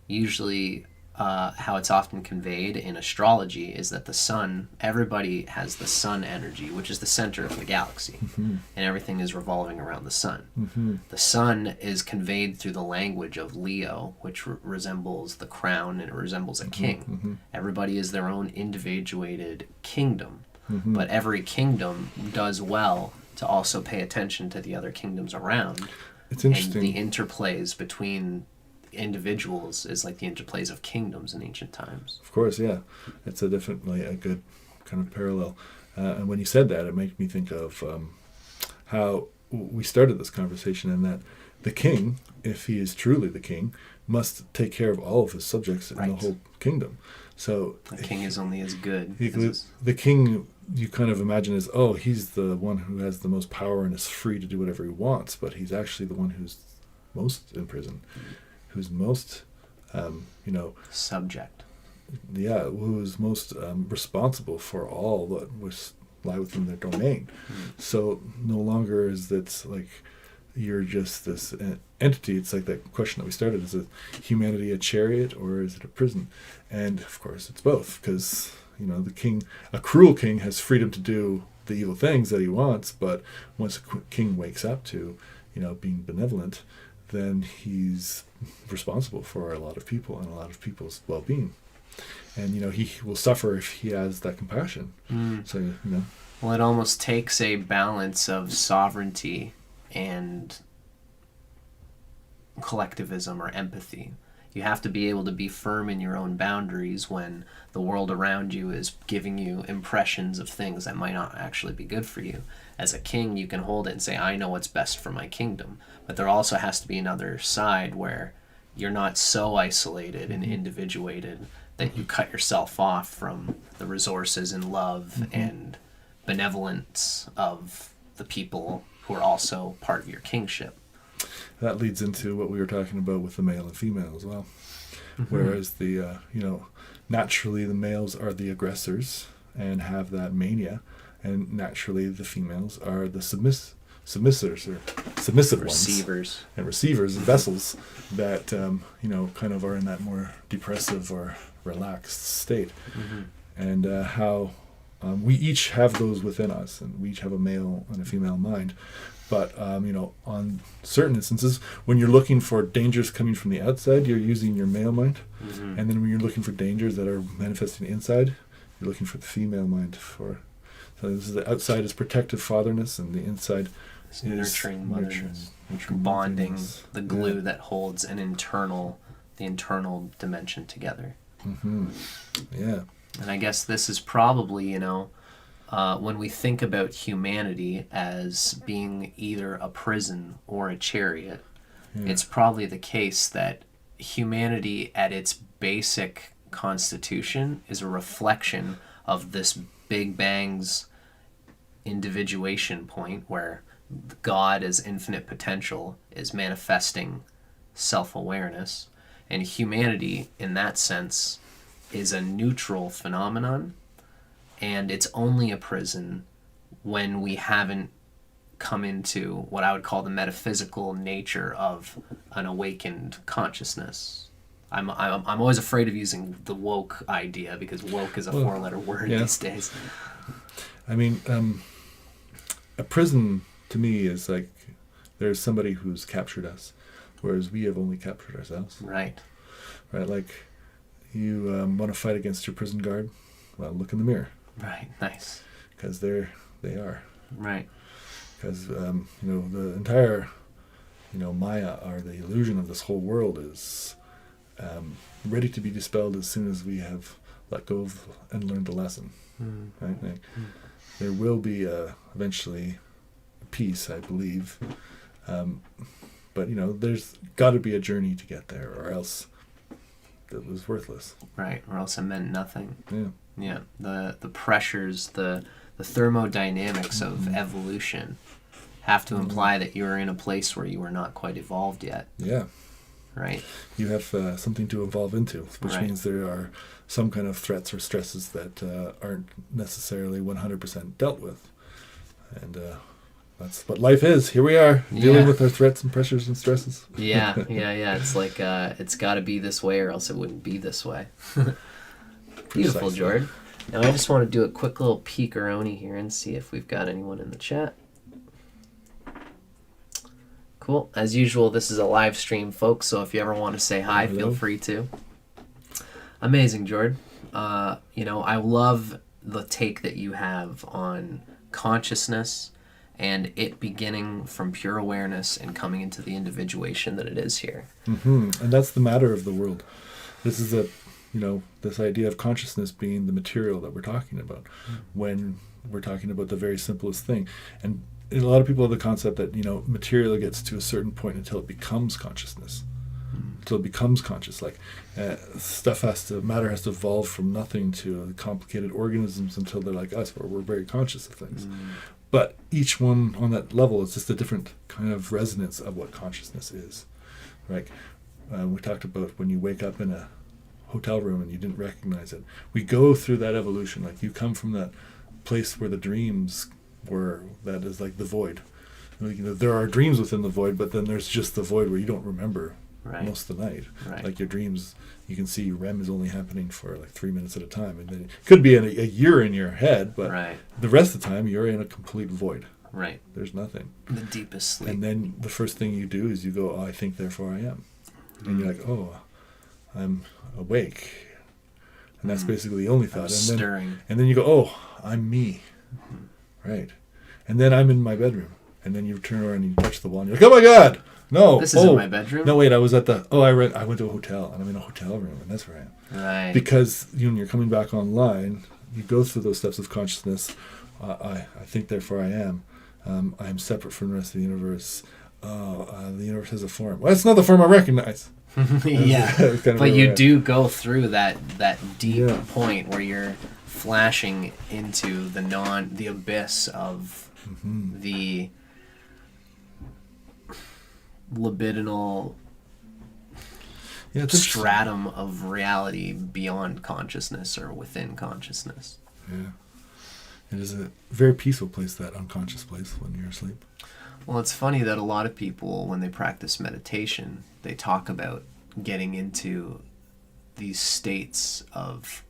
S1: Usually how it's often conveyed in astrology is that the sun, everybody has the sun energy, which is the center of the galaxy, and everything is revolving around the sun. The sun is conveyed through the language of Leo, which resembles the crown, and it resembles a king. Everybody is their own individuated kingdom, but every kingdom does well to also pay attention to the other kingdoms around.
S2: It's interesting.
S1: And the interplays between individuals is like the interplays of kingdoms in ancient times.
S2: Of course, yeah. It's definitely a good kind of parallel. And when you said that, it made me think of how we started this conversation, and that the king, if he is truly the king, must take care of all of his subjects in the whole kingdom. So
S1: the king is only as good.
S2: The king, you kind of imagine as, he's the one who has the most power and is free to do whatever he wants, but he's actually the one who's most in prison. Who's most,
S1: subject.
S2: Yeah, who's most responsible for all that was lie within their domain. So no longer is that like you're just this entity. It's like that question that we started: is it humanity a chariot or is it a prison? And of course, it's both, because the king, a cruel king, has freedom to do the evil things that he wants, but once a king wakes up to, being benevolent, then he's responsible for a lot of people and a lot of people's well-being, and he will suffer if he has that compassion. So
S1: well, it almost takes a balance of sovereignty and collectivism or empathy. You have to be able to be firm in your own boundaries when the world around you is giving you impressions of things that might not actually be good for you. As a king, you can hold it and say, I know what's best for my kingdom. But there also has to be another side where you're not so isolated and individuated that you cut yourself off from the resources and love and benevolence of the people who are also part of your kingship.
S2: That leads into what we were talking about with the male and female as well. Whereas the, naturally the males are the aggressors and have that mania, and naturally the females are the submissive ones.
S1: Receivers.
S2: And receivers, vessels that, kind of are in that more depressive or relaxed state. And how we each have those within us, and we each have a male and a female mind. But, on certain instances, when you're looking for dangers coming from the outside, you're using your male mind. And then when you're looking for dangers that are manifesting inside, you're looking for the female mind. So this is the outside is protective fatherness, and the inside is
S1: nurturing motherness.
S2: Nurturing
S1: bonding,
S2: motherness.
S1: the glue that holds the internal dimension together.
S2: Yeah.
S1: And I guess this is probably, when we think about humanity as being either a prison or a chariot, it's probably the case that humanity at its basic constitution is a reflection of this Big Bang's individuation point where God as infinite potential is manifesting self-awareness, and humanity in that sense is a neutral phenomenon, and it's only a prison when we haven't come into what I would call the metaphysical nature of an awakened consciousness. I'm always afraid of using the woke idea because woke is a four-letter word these days.
S2: I mean, a prison to me is like there's somebody who's captured us, whereas we have only captured ourselves.
S1: Right.
S2: Right. Like you want to fight against your prison guard. Well, look in the mirror.
S1: Right. Nice.
S2: Because they are.
S1: Right.
S2: Because the entire Maya, or the illusion of this whole world, is ready to be dispelled as soon as we have let go of and learned the lesson. Right? Like, there will be eventually peace, I believe, but there's got to be a journey to get there, or else it was worthless.
S1: Right, or else it meant nothing.
S2: Yeah.
S1: The pressures, the thermodynamics of evolution have to imply that you're in a place where you are not quite evolved yet.
S2: Yeah.
S1: Right.
S2: You have something to evolve into, which means there are some kind of threats or stresses that aren't necessarily 100% dealt with. And that's what life is. Here we are, dealing with our threats and pressures and stresses.
S1: Yeah. It's like it's got to be this way or else it wouldn't be this way. Beautiful, Jordan. Now I just want to do a quick little peek-a-roni here and see if we've got anyone in the chat. Cool. As usual, this is a live stream, folks, so if you ever want to say hi, feel free to. Amazing, Jordan. I love the take that you have on consciousness and it beginning from pure awareness and coming into the individuation that it is here.
S2: And that's the matter of the world. This is this idea of consciousness being the material that we're talking about when we're talking about the very simplest thing. And a lot of people have the concept that, material gets to a certain point until it becomes consciousness. Until it becomes conscious. Like matter has to evolve from nothing to complicated organisms until they're like us, where we're very conscious of things. But each one on that level is just a different kind of resonance of what consciousness is. Right? We talked about when you wake up in a hotel room and you didn't recognize it. We go through that evolution. Like you come from that place where the dreams were, that is like the void. There are dreams within the void, but then there's just the void where you don't remember most of the night. Like your dreams, you can see REM is only happening for like 3 minutes at a time, and then it could be a year in your head, but the rest of the time you're in a complete void. Right. There's nothing.
S1: The deepest sleep.
S2: And then the first thing you do is you go, I think, therefore I am. And you're like, I'm awake. And that's basically the only thought. And then you go, I'm me. Right. And then I'm in my bedroom. And then you turn around and you touch the wall and you're like, oh my God, No.
S1: This isn't my bedroom.
S2: No, wait. I was at the. I went to a hotel, and I'm in a hotel room, and that's where I am.
S1: Right.
S2: Because when you're coming back online, you go through those steps of consciousness. I think, therefore, I am. I am separate from the rest of the universe. The universe has a form. Well, it's not the form I recognize.
S1: Yeah, but you do go through that deep
S2: Yeah.
S1: point where you're flashing into the abyss of the libidinal stratum of reality beyond consciousness or within consciousness.
S2: Yeah. It is a very peaceful place, that unconscious place, when you're asleep.
S1: Well, it's funny that a lot of people, when they practice meditation, they talk about getting into these states of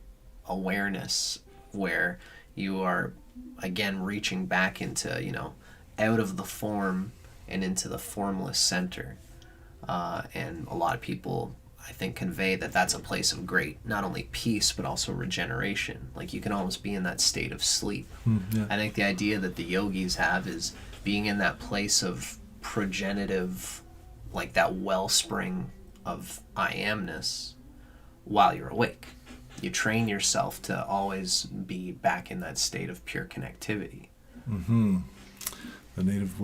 S1: awareness where you are, again, reaching back into, out of the form and into the formless center. And a lot of people, I think, convey that that's a place of great, not only peace, but also regeneration. Like, you can almost be in that state of sleep.
S2: Yeah.
S1: I think the idea that the yogis have is being in that place of progenitive, like that wellspring of I amness while you're awake. You train yourself to always be back in that state of pure connectivity.
S2: Mm-hmm. The Native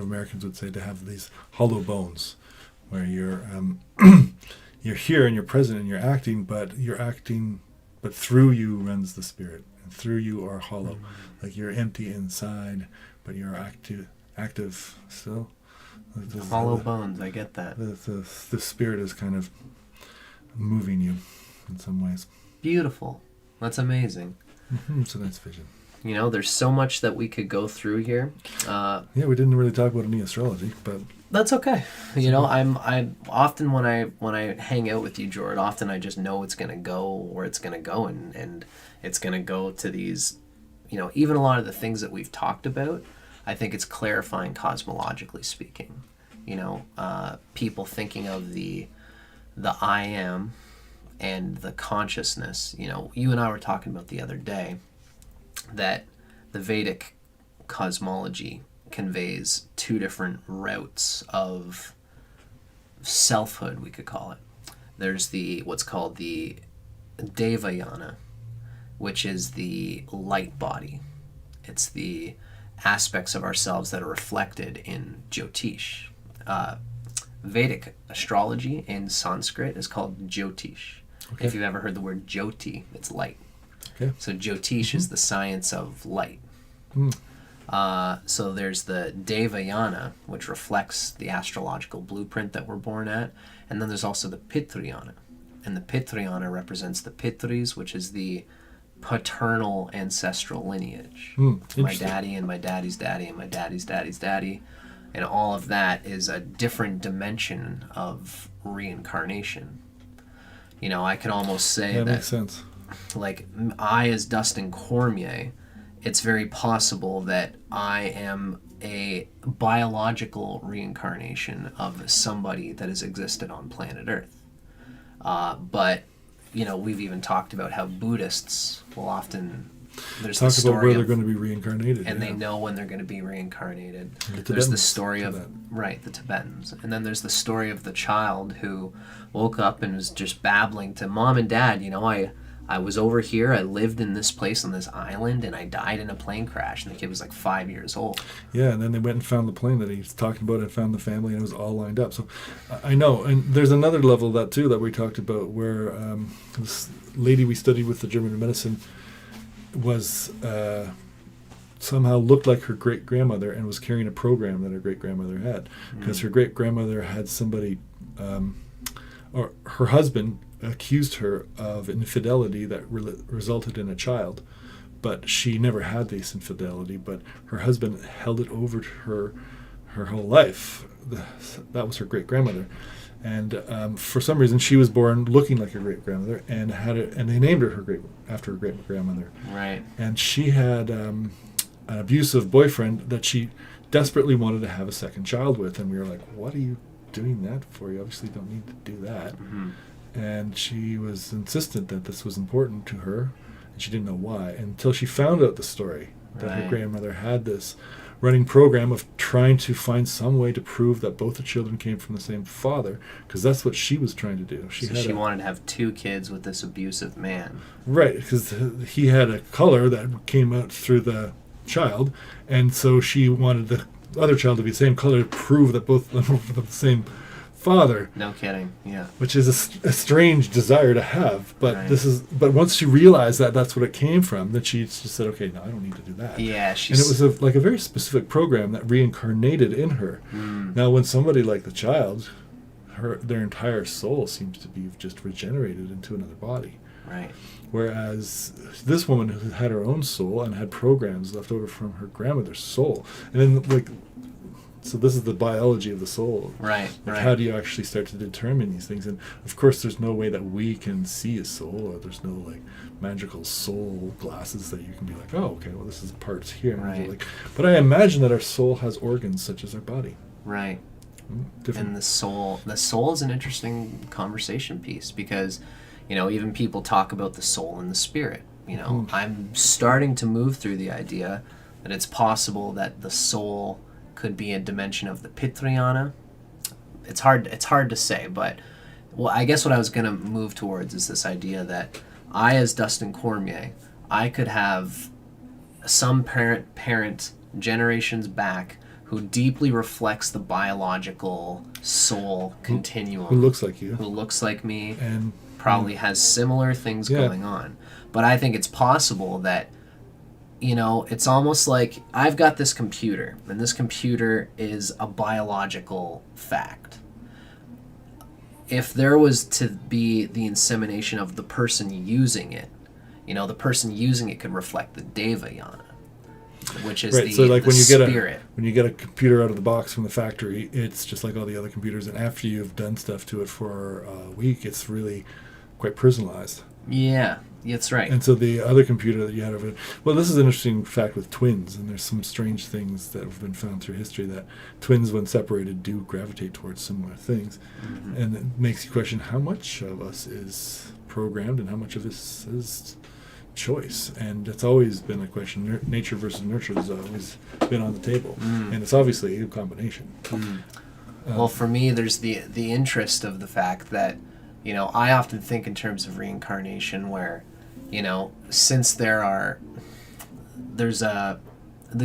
S2: Americans would say to have these hollow bones, where you're you're here and you're present and you're acting, but through you runs the spirit, and through you are hollow, like you're empty inside, but you're active still.
S1: Hollow bones, I get that.
S2: The spirit is kind of moving you in some ways.
S1: Beautiful. That's amazing.
S2: It's a nice vision.
S1: There's so much that we could go through here.
S2: Yeah, we didn't really talk about any astrology, but
S1: that's okay. I'm often when I hang out with you, George, often I just know it's gonna go where it's gonna go, and it's gonna go to these, even a lot of the things that we've talked about. I think it's clarifying cosmologically speaking. People thinking of the I am and the consciousness. You and I were talking about the other day that the Vedic cosmology conveys two different routes of selfhood, we could call it. There's what's called the Devayana, which is the light body. It's the aspects of ourselves that are reflected in Jyotish. Vedic astrology in Sanskrit is called Jyotish. Okay. If you've ever heard the word Jyoti, it's light. Okay. So Jyotish is the science of light. So there's the Devayana, which reflects the astrological blueprint that we're born at. And then there's also the Pitrayana. And the Pitrayana represents the Pitris, which is the paternal ancestral lineage. My daddy and my daddy's daddy and my daddy's daddy's daddy. And all of that is a different dimension of reincarnation. I could almost say that
S2: makes sense.
S1: Like, I as Dustin Cormier, it's very possible that I am a biological reincarnation of somebody that has existed on planet Earth. But, we've even talked about how Buddhists will often... There's
S2: talk
S1: the story
S2: about where they're going to be reincarnated.
S1: And they know when they're going to be reincarnated. There's the story of... Right, the Tibetans. And then there's the story of the child who woke up and was just babbling to Mom and Dad, I was over here, I lived in this place on this island, and I died in a plane crash. And the kid was like 5 years old. Yeah,
S2: and then they went and found the plane that he's talking about and found the family, and it was all lined up. So I know. And there's another level of that, too, that we talked about, where this lady we studied with, the German medicine, was somehow looked like her great-grandmother and was carrying a program that her great-grandmother had. Because her great-grandmother had somebody, or her husband, accused her of infidelity that resulted in a child, but she never had this infidelity, but her husband held it over to her whole life. That was her great-grandmother, and for some reason she was born looking like her great-grandmother, and they named her after her great-grandmother.
S1: Right.
S2: And she had an abusive boyfriend that she desperately wanted to have a second child with, and we were like, what are you doing that for? You obviously don't need to do that. And she was insistent that this was important to her, and she didn't know why until she found out the story that her grandmother had this running program of trying to find some way to prove that both the children came from the same father, because that's what she was trying to do.
S1: She wanted to have 2 kids with this abusive man.
S2: Right, because he had a color that came out through the child, and so she wanted the other child to be the same color to prove that both of them were the same father.
S1: No kidding. Yeah.
S2: Which is a strange desire to have, but
S1: Right.
S2: But once she realized that that's what it came from, then she just said, okay, no, I don't need to do that.
S1: Yeah,
S2: and it was like a very specific program that reincarnated in her. Now, when somebody like the child, their entire soul seems to be just regenerated into another body.
S1: Right.
S2: Whereas this woman who had her own soul and had programs left over from her grandmother's soul, and then so this is the biology of the soul.
S1: Right.
S2: Like,
S1: right.
S2: how do you actually start to determine these things? And of course, there's no way that we can see a soul, or there's no like magical soul glasses that you can be like, oh, okay, well, this is parts here.
S1: Right.
S2: But I imagine that our soul has organs such as our body.
S1: Right.
S2: Different.
S1: And the soul is an interesting conversation piece, because, even people talk about the soul and the spirit. I'm starting to move through the idea that it's possible that the soul could be a dimension of the Pitriana. It's hard to say, but I guess what I was going to move towards is this idea that I, as Dustin Cormier, I could have some parent generations back who deeply reflects the biological soul continuum.
S2: Who looks like you.
S1: Who looks like me.
S2: And
S1: probably has similar things going on. But I think it's possible that, it's almost like I've got this computer, and this computer is a biological fact. If there was to be the insemination of the person using it, the person using it could reflect the Devayana, which is
S2: right.
S1: the,
S2: So like
S1: the
S2: when you
S1: spirit.
S2: When you get a computer out of the box from the factory, it's just like all the other computers, and after you've done stuff to it for a week, it's really quite personalized.
S1: Yeah, that's right.
S2: And so the other computer that you had over it, well, this is an interesting fact with twins, and there's some strange things that have been found through history that twins, when separated, do gravitate towards similar things.
S1: Mm-hmm.
S2: And it makes you question how much of us is programmed and how much of this is choice. And it's always been a question. Nature versus nurture has always been on the table. And it's obviously a combination.
S1: Well, for me, there's the interest of the fact that, I often think in terms of reincarnation where, since there's the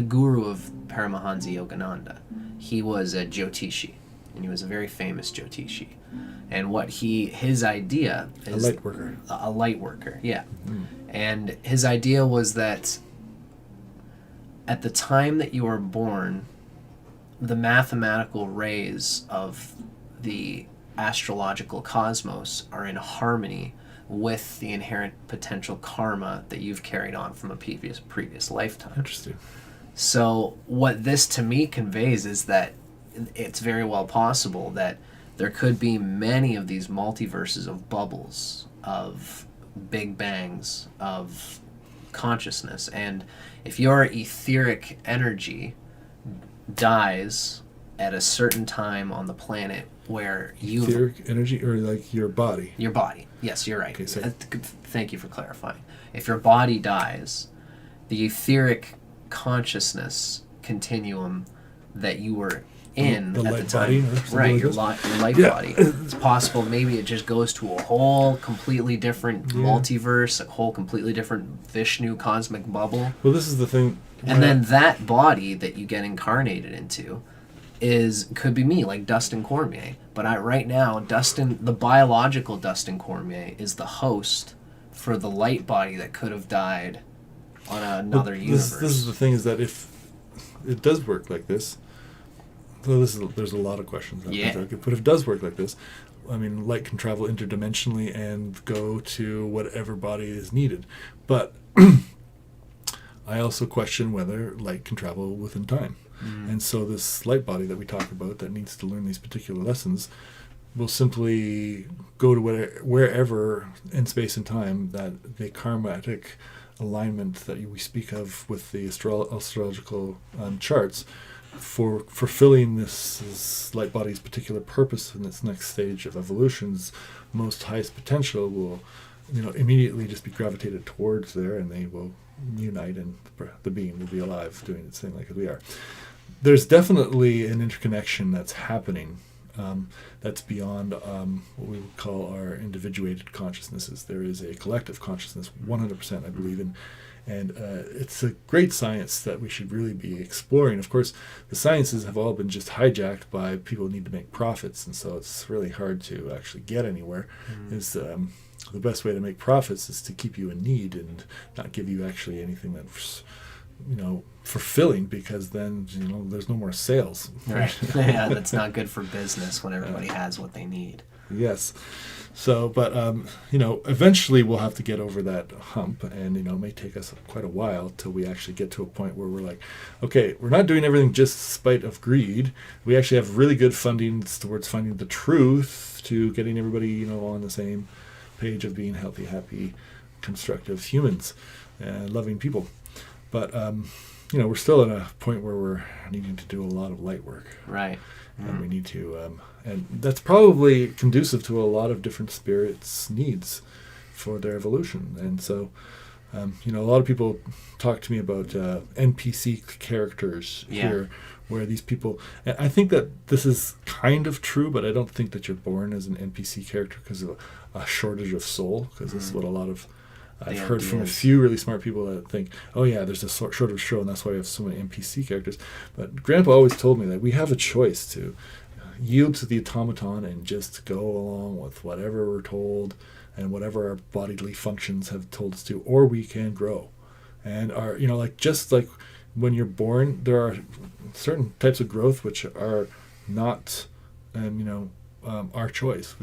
S1: guru of Paramahansa Yogananda, he was a Jyotishi, and he was a very famous Jyotishi. And his idea is...
S2: A light worker.
S1: A light worker, yeah. And his idea was that at the time that you are born, the mathematical rays of the astrological cosmos are in harmony with the inherent potential karma that you've carried on from a previous lifetime.
S2: Interesting.
S1: So what this to me conveys is that it's very well possible that there could be many of these multiverses of bubbles, of big bangs, of consciousness. And if your etheric energy dies at a certain time on the planet where you...
S2: Etheric energy, or like your body?
S1: Your body. Yes, you're right.
S2: Okay, so
S1: thank you for clarifying. If your body dies, the etheric consciousness continuum that you were in
S2: the
S1: at
S2: light
S1: the time,
S2: body or something
S1: right?
S2: like
S1: Your
S2: this?
S1: light body. It's possible maybe it just goes to a whole completely different multiverse, a whole completely different Vishnu cosmic bubble.
S2: Well, this is the thing.
S1: And then that body that you get incarnated into could be me, like Dustin Cormier. But right now, the biological Dustin Cormier is the host for the light body that could have died on another universe.
S2: This is the thing, is that if it does work like this, so there's a lot of questions. But if it does work like this, I mean, light can travel interdimensionally and go to whatever body is needed. But I also question whether light can travel within time. And so this light body that we talk about that needs to learn these particular lessons will simply go to wherever in space and time that the karmatic alignment that we speak of with the astrological charts for fulfilling this light body's particular purpose in its next stage of evolution's most highest potential will immediately just be gravitated towards there, and they will unite and the being will be alive doing its thing like we are. There's definitely an interconnection that's happening that's beyond what we would call our individuated consciousnesses. There is a collective consciousness, 100% I believe in, and it's a great science that we should really be exploring. Of course, the sciences have all been just hijacked by people who need to make profits, and so it's really hard to actually get anywhere. The best way to make profits is to keep you in need and not give you actually anything that's fulfilling, because then there's no more sales.
S1: Right. Yeah, that's not good for business when everybody has what they need.
S2: Yes. So, but eventually we'll have to get over that hump, and it may take us quite a while till we actually get to a point where we're like, okay, we're not doing everything just spite of greed. We actually have really good funding towards finding the truth, to getting everybody on the same page of being healthy, happy, constructive humans, loving people. But we're still at a point where we're needing to do a lot of light work. Right. And we need to, and that's probably conducive to a lot of different spirits' needs for their evolution. And so, a lot of people talk to me about NPC characters here, where these people, and I think that this is kind of true, but I don't think that you're born as an NPC character because of a shortage of soul, because this is what a lot of I've heard from a few really smart people that think, oh yeah, there's a shortage of soul, and that's why we have so many NPC characters. But Grandpa always told me that we have a choice to yield to the automaton and just go along with whatever we're told and whatever our bodily functions have told us to, or we can grow. And just like when you're born, there are certain types of growth which are not, our choice.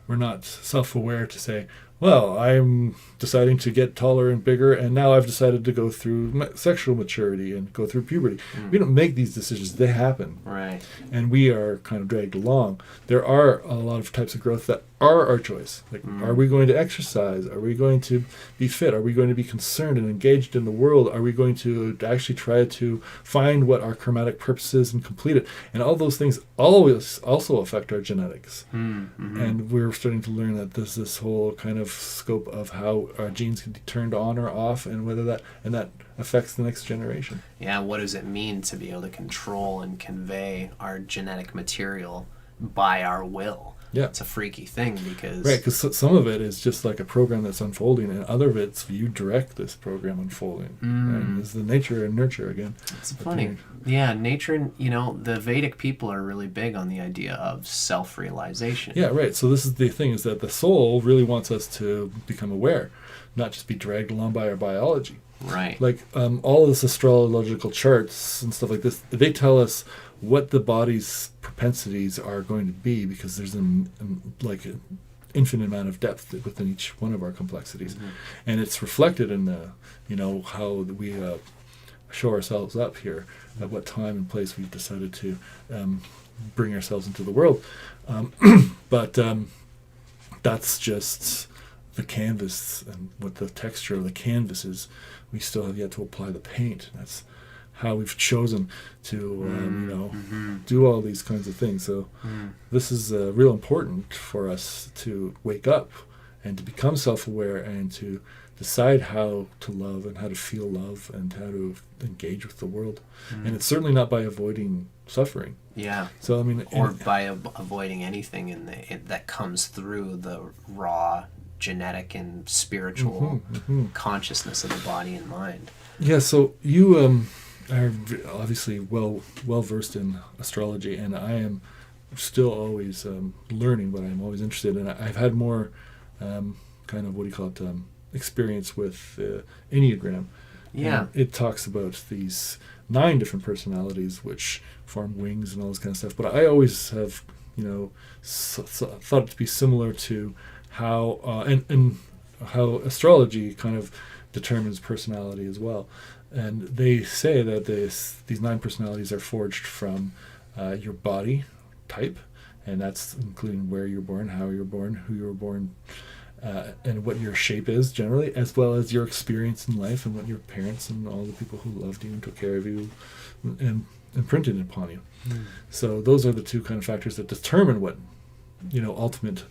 S2: We're not self-aware to say, well, I'm deciding to get taller and bigger, and now I've decided to go through sexual maturity and go through puberty. We don't make these decisions. They happen. Right. And we are kind of dragged along. There are a lot of types of growth that are our choice. Like, are we going to exercise? Are we going to be fit? Are we going to be concerned and engaged in the world? Are we going to actually try to find what our karmatic purpose is and complete it? And all those things always also affect our genetics. And we're starting to learn that there's this whole kind of scope of how our genes can be turned on or off, and whether that affects the next generation.
S1: Yeah, what does it mean to be able to control and convey our genetic material by our will? Yeah, it's a freaky thing
S2: because some of it is just like a program that's unfolding, and other of it's you direct this program unfolding. And it's the nature and nurture again.
S1: It's funny. Yeah, nature, and the Vedic people are really big on the idea of self-realization.
S2: Yeah, right. So this is the thing, is that the soul really wants us to become aware, not just be dragged along by our biology. Right. Like all of this astrological charts and stuff like this, they tell us what the body's propensities are going to be, because there's an infinite amount of depth within each one of our complexities, and it's reflected in the how we show ourselves up here, at what time and place we've decided to bring ourselves into the world. But that's just the canvas, and what the texture of the canvas is. We still have yet to apply the paint. That's how we've chosen to do all these kinds of things. So this is real important for us to wake up and to become self-aware and to decide how to love and how to feel love and how to engage with the world. And it's certainly not by avoiding suffering.
S1: Yeah.
S2: So
S1: or by avoiding anything that comes through the raw genetic and spiritual consciousness of the body and mind.
S2: Yeah. So you are obviously well versed in astrology, and I am still always learning, but I'm always interested. And I've had more kind of experience with Enneagram. Yeah. And it talks about these 9 different personalities which form wings and all this kind of stuff. But I always have thought it to be similar to how and how astrology kind of determines personality as well. And they say that these 9 personalities are forged from your body type, and that's including where you're born, how you're born, who you were born, and what your shape is generally, as well as your experience in life and what your parents and all the people who loved you and took care of you and imprinted upon you. So those are the 2 kind of factors that determine what ultimate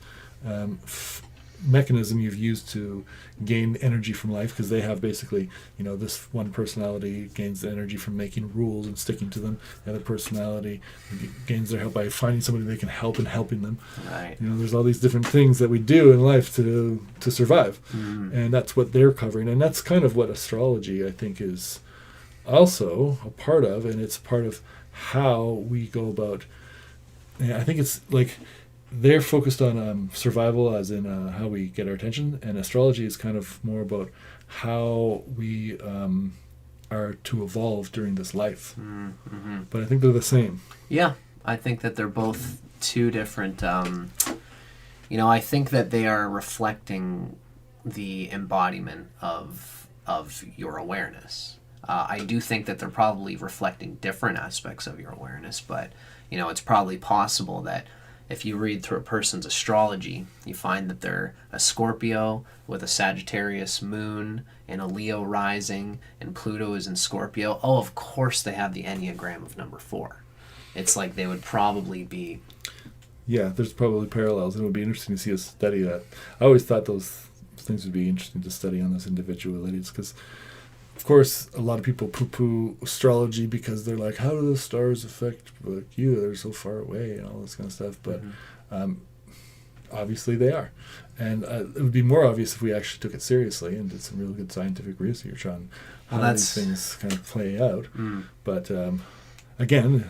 S2: mechanism you've used to gain energy from life, because they have basically, this one personality gains the energy from making rules and sticking to them. The other personality gains their help by finding somebody they can help and helping them.
S1: Right.
S2: There's all these different things that we do in life to survive. And that's what they're covering. And that's kind of what astrology, I think, is also a part of. And it's part of how we go about, I think it's like, they're focused on survival, as in how we get our attention, and astrology is kind of more about how we are to evolve during this life. But I think they're the same.
S1: Yeah, I think that they're both two different. I think that they are reflecting the embodiment of your awareness. I do think that they're probably reflecting different aspects of your awareness, but it's probably possible that if you read through a person's astrology, you find that they're a Scorpio with a Sagittarius moon and a Leo rising, and Pluto is in Scorpio. Oh, of course they have the Enneagram of number 4. It's like they would probably be...
S2: Yeah, there's probably parallels, and it would be interesting to see us study that. I always thought those things would be interesting to study on those individualities, because, of course, a lot of people poo-poo astrology because they're like, how do the stars affect you? They're so far away and all this kind of stuff. But obviously they are. And it would be more obvious if we actually took it seriously and did some really good scientific research on how these things kind of play out. But again,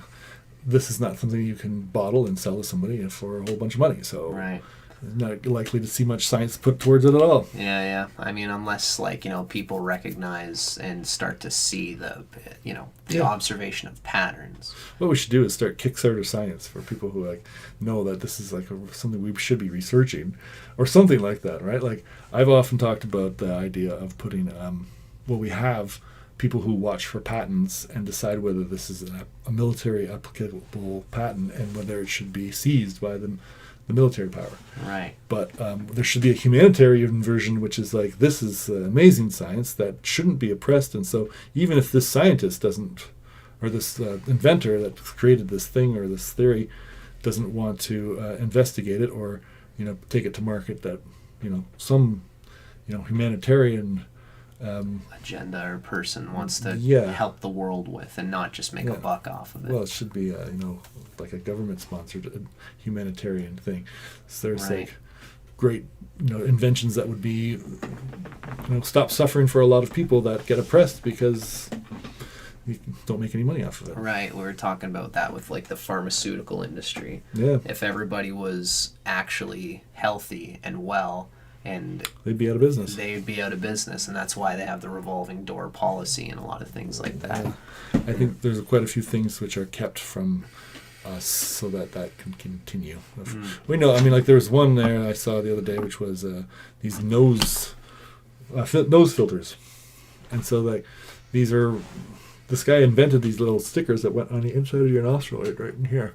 S2: this is not something you can bottle and sell to somebody for a whole bunch of money. So
S1: Right.
S2: not likely to see much science put towards it at all.
S1: Yeah. I mean, unless people recognize and start to see the observation of patterns.
S2: What we should do is start Kickstarter science for people who know that this is something we should be researching, or something like that, right? Like, I've often talked about the idea of putting, we have people who watch for patents and decide whether this is a military applicable patent and whether it should be seized by the military power.
S1: Right.
S2: But there should be a humanitarian version, which is like, this is amazing science that shouldn't be oppressed. And so even if this scientist doesn't, or this inventor that created this thing or this theory doesn't want to investigate it or, take it to market, that, some, humanitarian
S1: agenda or person wants to help the world with and not just make a buck off of it.
S2: Well, it should be, like a government-sponsored humanitarian thing. So there's great, inventions that would be, stop suffering for a lot of people that get oppressed because you don't make any money off of it.
S1: Right. We were talking about that with the pharmaceutical industry.
S2: Yeah.
S1: If everybody was actually healthy and well, and
S2: they'd be out of business.
S1: And that's why they have the revolving door policy and a lot of things like that.
S2: Yeah. I think there's quite a few things which are kept from us so that can continue. We know, there was one there I saw the other day, which was these nose filters. And so these are, this guy invented these little stickers that went on the inside of your nostril, right in here.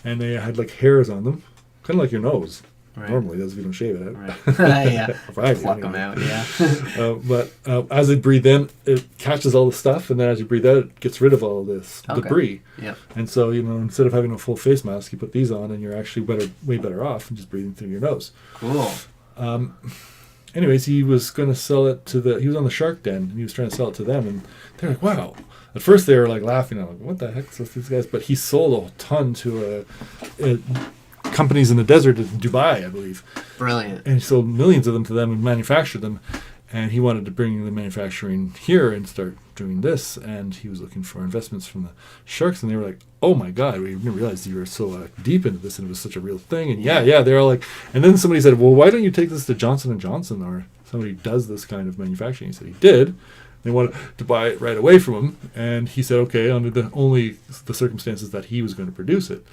S2: And they had hairs on them, kind of like your nose. Right. Normally does if you don't shave it out.
S1: Right. Yeah. Pluck them out,
S2: but as they breathe in, it catches all the stuff, and then as you breathe out, it gets rid of all this debris.
S1: Yeah.
S2: And so, instead of having a full face mask, you put these on, and you're actually way better off and just breathing through your nose.
S1: Cool.
S2: Anyways, he was going to sell it he was on the Shark Den, and he was trying to sell it to them, and they're like, wow. At first they were laughing. I'm like, what the heck is with these guys? But he sold a ton to companies in the desert in Dubai, I believe.
S1: Brilliant.
S2: And he sold millions of them to them and manufactured them. And he wanted to bring the manufacturing here and start doing this. And he was looking for investments from the sharks. And they were like, oh my God, we didn't realize you were so deep into this and it was such a real thing. And they're all like, and then somebody said, well, why don't you take this to Johnson & Johnson or somebody who does this kind of manufacturing? He said he did. They wanted to buy it right away from him. And he said, okay, under the circumstances that he was going to produce it.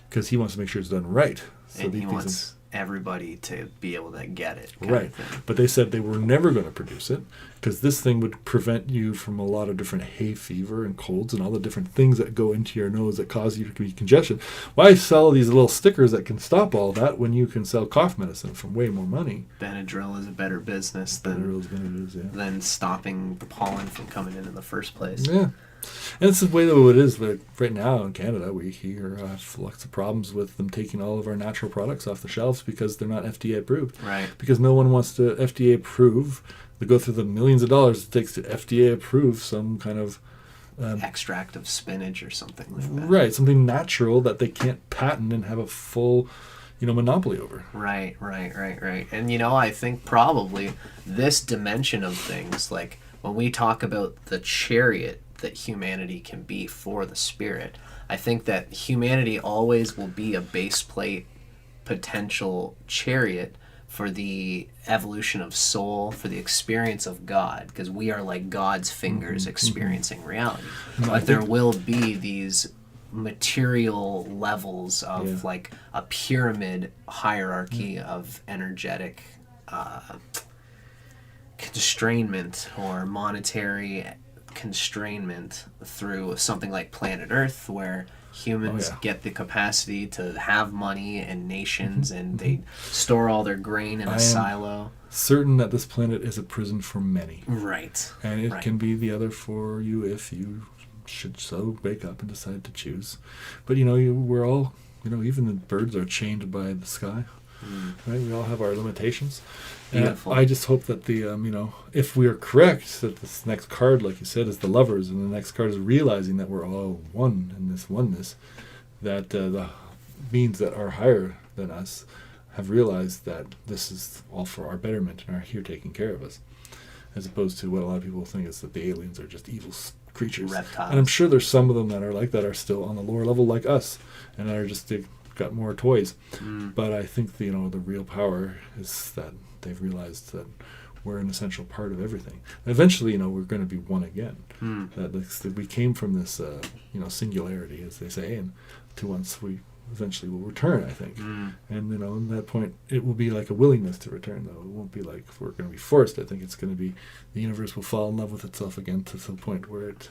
S2: Because he wants to make sure it's done right. So
S1: and he wants everybody to be able to get it.
S2: Right. But they said they were never going to produce it because this thing would prevent you from a lot of different hay fever and colds and all the different things that go into your nose that cause you to be congestion. Why sell these little stickers that can stop all that when you can sell cough medicine for way more money?
S1: Benadryl is a better business than stopping the pollen from coming in the first place.
S2: Yeah. And it's the way that it is. But right now in Canada, we have lots of problems with them taking all of our natural products off the shelves because they're not FDA approved.
S1: Right.
S2: Because no one wants to FDA approve. They go through the millions of dollars it takes to FDA approve some kind of
S1: extract of spinach or something like that.
S2: Right, something natural that they can't patent and have a full, monopoly over.
S1: Right. And I think probably this dimension of things, like when we talk about the chariot that humanity can be for the spirit, I think that humanity always will be a base plate potential chariot for the evolution of soul, for the experience of God, because we are like God's fingers experiencing reality. But there will be these material levels of like a pyramid hierarchy of energetic constrainment or monetary constrainment through something like planet Earth, where humans get the capacity to have money and nations, and they store all their grain in a silo.
S2: Certain that this planet is a prison for many.
S1: Right.
S2: And it can be the other for you if you should so wake up and decide to choose. But we're all, even the birds are chained by the sky. Right? We all have our limitations.
S1: Beautiful.
S2: I just hope that the, if we are correct, that this next card, like you said, is the lovers, and the next card is realizing that we're all one in this oneness, that the beings that are higher than us have realized that this is all for our betterment and are here taking care of us, as opposed to what a lot of people think is that the aliens are just evil creatures.
S1: Reptiles.
S2: And I'm sure there's some of them that are like that, are still on the lower level like us, and are just got more toys. But I think the real power is that they've realized that we're an essential part of everything. Eventually, we're going to be one again. That we came from this, singularity, as they say, and to once we eventually will return, I think. And, in that point, it will be like a willingness to return, though. It won't be like we're going to be forced. I think it's going to be the universe will fall in love with itself again to the point where it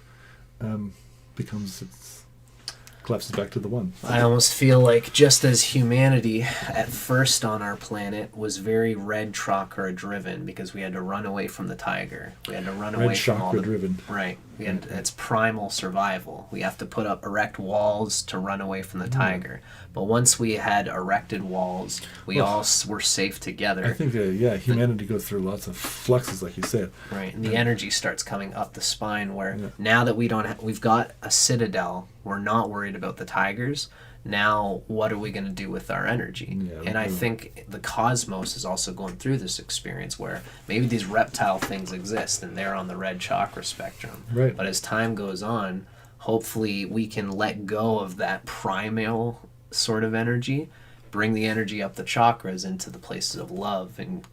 S2: collapses back to the one.
S1: I almost feel like just as humanity at first on our planet was very red chakra driven, because we had to run away from the tiger. We had to run away from all the...
S2: driven.
S1: Right. It's primal survival. We have to put up erect walls to run away from the tiger. But once we had erected walls, we all were safe together.
S2: I think, humanity goes through lots of fluxes, like you said.
S1: Right, and the energy starts coming up the spine, where now that we've got a citadel, we're not worried about the tigers. Now, what are we going to do with our energy? And I think the cosmos is also going through this experience where maybe these reptile things exist and they're on the red chakra spectrum.
S2: Right.
S1: But as time goes on, hopefully we can let go of that primal sort of energy, bring the energy up the chakras into the places of love and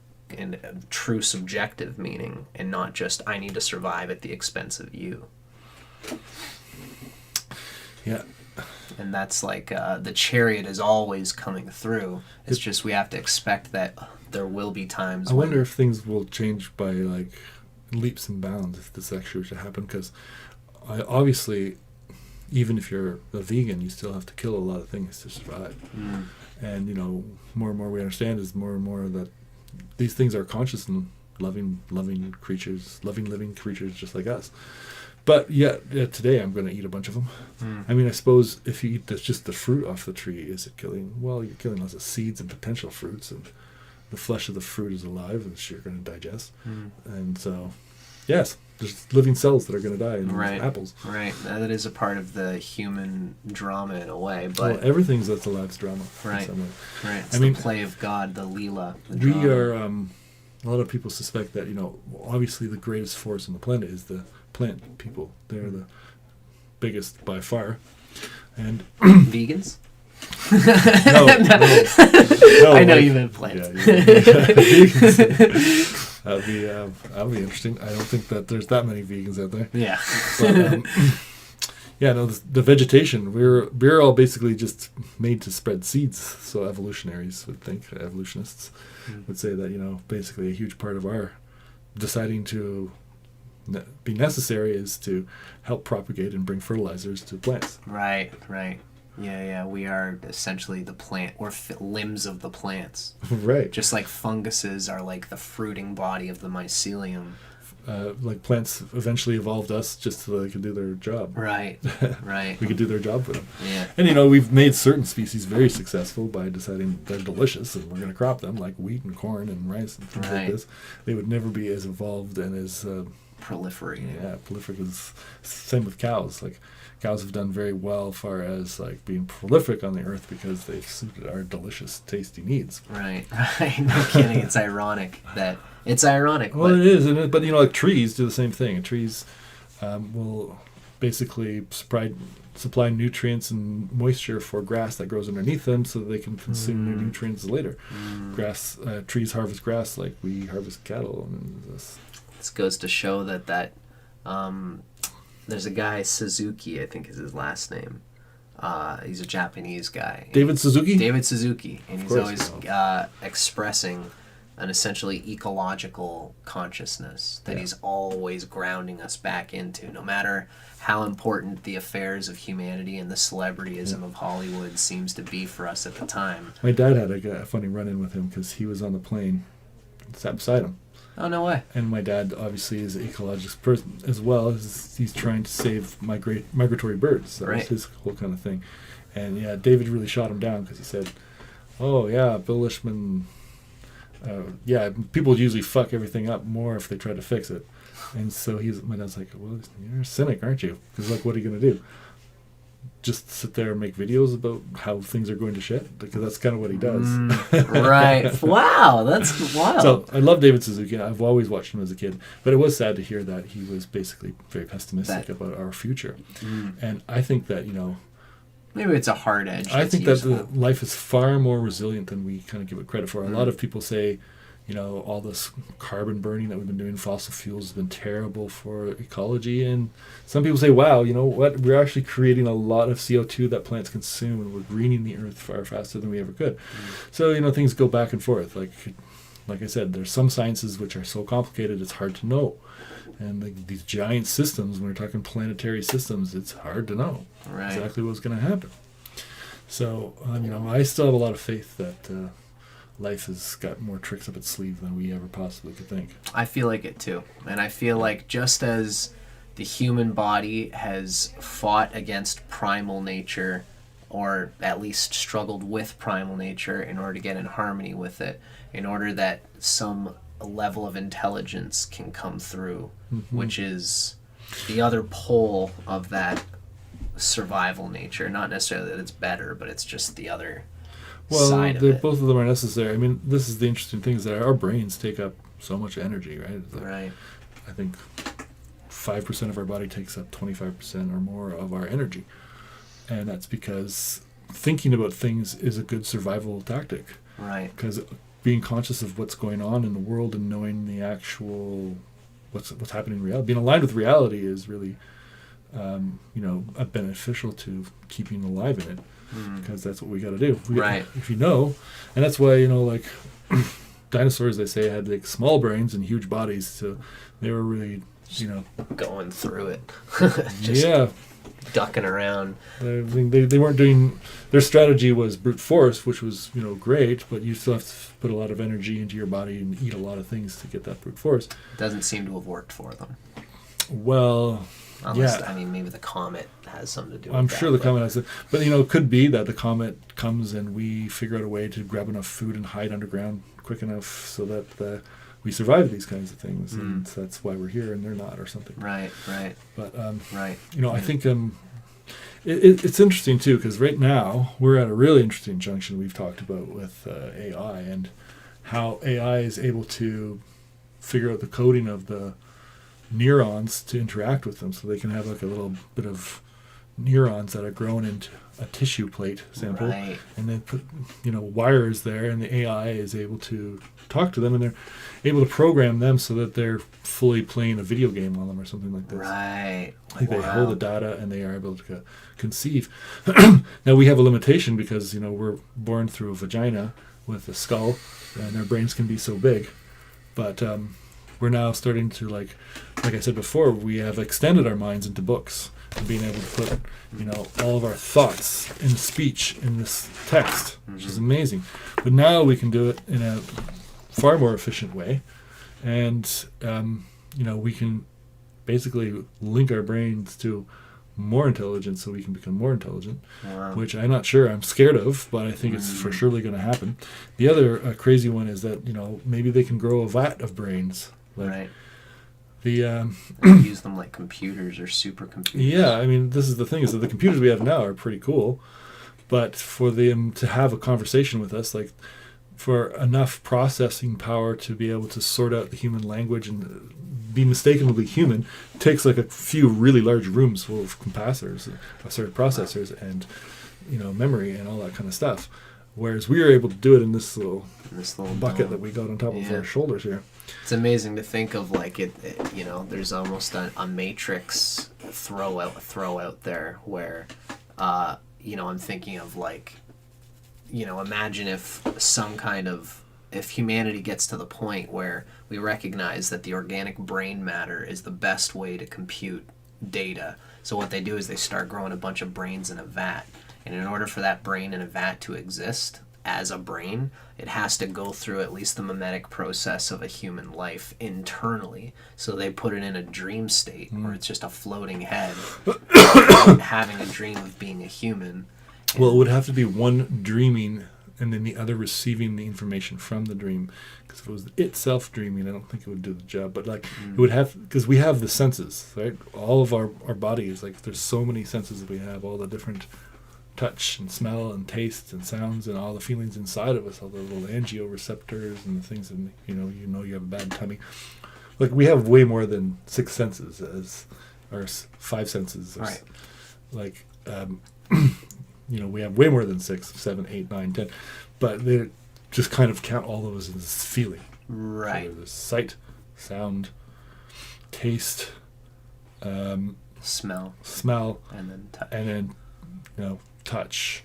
S1: true subjective meaning, and not just I need to survive at the expense of you.
S2: Yeah.
S1: And that's like the chariot is always coming through. It's just we have to expect that there will be times.
S2: I wonder if things will change by like leaps and bounds if this actually were to happen, because obviously, even if you're a vegan, you still have to kill a lot of things to survive. And more and more we understand is more and more that these things are conscious and loving living creatures just like us. But today I'm going to eat a bunch of them. I mean, I suppose if you eat just the fruit off the tree, is it killing? Well, you're killing lots of seeds and potential fruits, and the flesh of the fruit is alive, which you're going to digest. And so, yes, there's living cells that are going to die in apples. Right,
S1: that is a part of the human drama in a way. But
S2: everything that's alive is drama.
S1: Right, it's the play of God, the Leela.
S2: We are. A lot of people suspect that obviously the greatest force on the planet is the plant people. They're the biggest by far. And
S1: vegans? No, I know you meant plants.
S2: That'll be interesting. I don't think that there's that many vegans out there.
S1: Yeah.
S2: But, the vegetation, we're all basically just made to spread seeds. So evolutionists would say that, basically a huge part of our deciding to be necessary is to help propagate and bring fertilizers to plants.
S1: Right. Yeah, we are essentially the plant. We're limbs of the plants.
S2: Right.
S1: Just like funguses are like the fruiting body of the mycelium.
S2: like plants eventually evolved us just so they could do their job.
S1: Right. Right.
S2: We could do their job for them.
S1: Yeah.
S2: And we've made certain species very successful by deciding they're delicious and we're going to crop them, like wheat and corn and rice and things like this. They would never be as evolved and as
S1: proliferating.
S2: Yeah, prolific is same with cows. Like cows have done very well as far as like being prolific on the earth because they've suited our delicious, tasty needs.
S1: Right. No kidding. It's ironic.
S2: Well, it is, but like trees do the same thing. And trees will basically supply nutrients and moisture for grass that grows underneath them, so that they can consume the nutrients later. Trees harvest grass like we harvest cattle. And
S1: this goes to show that there's a guy, Suzuki, I think is his last name. He's a Japanese guy.
S2: David
S1: Suzuki, and he's always expressing an essentially ecological consciousness that he's always grounding us back into, no matter how important the affairs of humanity and the celebrityism of Hollywood seems to be for us at the time.
S2: My dad had a funny run-in with him because he was on the plane, sat beside him.
S1: Oh, no way.
S2: And my dad obviously is an ecologist person as well. He's trying to save migratory birds. That was his whole kind of thing. And David really shot him down because he said, oh yeah, Bill Lishman, people usually fuck everything up more if they try to fix it. And so my dad's like, well, you're a cynic, aren't you? Because like, what are you going to do? Just sit there and make videos about how things are going to shit? Because that's kind of what he does.
S1: Right. Wow, that's wild.
S2: So I love David Suzuki. I've always watched him as a kid. But it was sad to hear that he was basically very pessimistic about our future. And I think that,
S1: maybe it's a hard edge.
S2: I think that life is far more resilient than we kind of give it credit for. A lot of people say, all this carbon burning that we've been doing, fossil fuels, has been terrible for ecology. And some people say, wow, you know what? We're actually creating a lot of CO2 that plants consume, and we're greening the earth far faster than we ever could. So, things go back and forth. Like I said, there's some sciences which are so complicated it's hard to know. And these giant systems, when we're talking planetary systems, it's hard to know exactly what's going to happen. So, I still have a lot of faith that life has got more tricks up its sleeve than we ever possibly could think.
S1: I feel like it too. And I feel like just as the human body has fought against primal nature, or at least struggled with primal nature in order to get in harmony with it, in order that some level of intelligence can come through, which is the other pole of that survival nature. Not necessarily that it's better, but it's just the other side of it.
S2: Both of them are necessary. I mean, this is the interesting thing, is that our brains take up so much energy, right?
S1: Right.
S2: I think 5% of our body takes up 25% or more of our energy. And that's because thinking about things is a good survival tactic.
S1: Right.
S2: Because being conscious of what's going on in the world and knowing the actual what's happening in reality, being aligned with reality is really beneficial to keeping alive in it, because that's what we got to do. If and that's why dinosaurs, they say, had like small brains and huge bodies, so they were really
S1: going through it. Ducking around.
S2: They weren't doing, their strategy was brute force, which was great, but you still have to put a lot of energy into your body and eat a lot of things to get that brute force.
S1: Doesn't seem to have worked for them.
S2: Well,
S1: unless, maybe the comet has something to do with that.
S2: I'm sure the comet has it. But, it could be that the comet comes and we figure out a way to grab enough food and hide underground quick enough so that we survive these kinds of things. And that's why we're here and they're not, or something.
S1: Right.
S2: But,
S1: I
S2: think it's interesting, too, because right now we're at a really interesting junction we've talked about with AI, and how AI is able to figure out the coding of the neurons to interact with them, so they can have like a little bit of neurons that are grown into a tissue plate sample, and then put wires there, and the AI is able to talk to them, and they're able to program them so that they're fully playing a video game on them or something like this.
S1: Right.
S2: They hold the data and they are able to conceive. Now we have a limitation because we're born through a vagina with a skull, and our brains can be so big, but we're now starting to, like I said before, we have extended our minds into books and being able to put, all of our thoughts in speech in this text, which is amazing. But now we can do it in a far more efficient way, and we can basically link our brains to more intelligence so we can become more intelligent,
S1: Wow.
S2: which I'm not sure I'm scared of, but I think it's for surely going to happen. The other crazy one is that, maybe they can grow a vat of brains. Like
S1: Right.
S2: the
S1: And use them like computers or supercomputers.
S2: yeah, I mean, this is the thing, is that the computers we have now are pretty cool, but for them to have a conversation with us, like for enough processing power to be able to sort out the human language and be mistakenly human, takes like a few really large rooms full of processors and memory and all that kind of stuff. Whereas we are able to do it in this little bucket
S1: dome
S2: that we got on top of our shoulders here.
S1: It's amazing to think of like it there's almost a matrix throw out there where I'm thinking of like imagine if humanity gets to the point where we recognize that the organic brain matter is the best way to compute data. So what they do is they start growing a bunch of brains in a vat. And in order for that brain in a vat to exist as a brain, it has to go through at least the mimetic process of a human life internally. So they put it in a dream state where it's just a floating head having a dream of being a human.
S2: Well, it would have to be one dreaming and then the other receiving the information from the dream. Because if it was itself dreaming, I don't think it would do the job. But it would have, because we have the senses, right? All of our bodies, like there's so many senses that we have, all the different touch and smell and taste and sounds and all the feelings inside of us, all the little angioreceptors and the things, and you have a bad tummy. Like we have way more than 6 senses or 5 senses.
S1: Right.
S2: Like, we have way more than 6, 7, 8, 9, 10, but they just kind of count all those as feeling.
S1: Right.
S2: So there's sight, sound, taste,
S1: Smell,
S2: and
S1: then touch.
S2: Touch.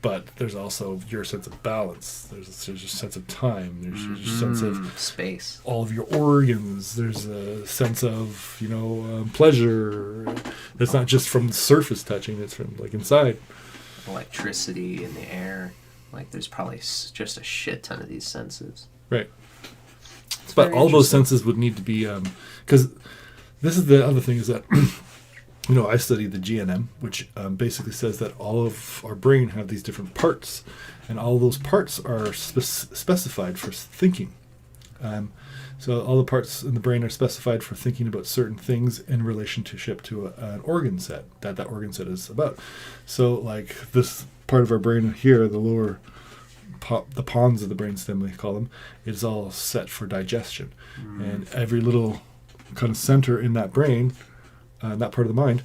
S2: But there's also your sense of balance. There's a sense of time. There's a sense of
S1: space.
S2: All of your organs. There's a sense of pleasure. It's not just from the surface touching. It's from like inside.
S1: Electricity in the air. Like there's probably just a shit ton of these senses.
S2: Right. But all those senses would need to be because this is the other thing is that. I studied the GNM, which basically says that all of our brain have these different parts, and all those parts are specified for thinking. So all the parts in the brain are specified for thinking about certain things in relationship to an organ set that organ set is about. So like this part of our brain here, the lower the pons of the brainstem, we call them, is all set for digestion. And every little kind of center in that brain, that part of the mind,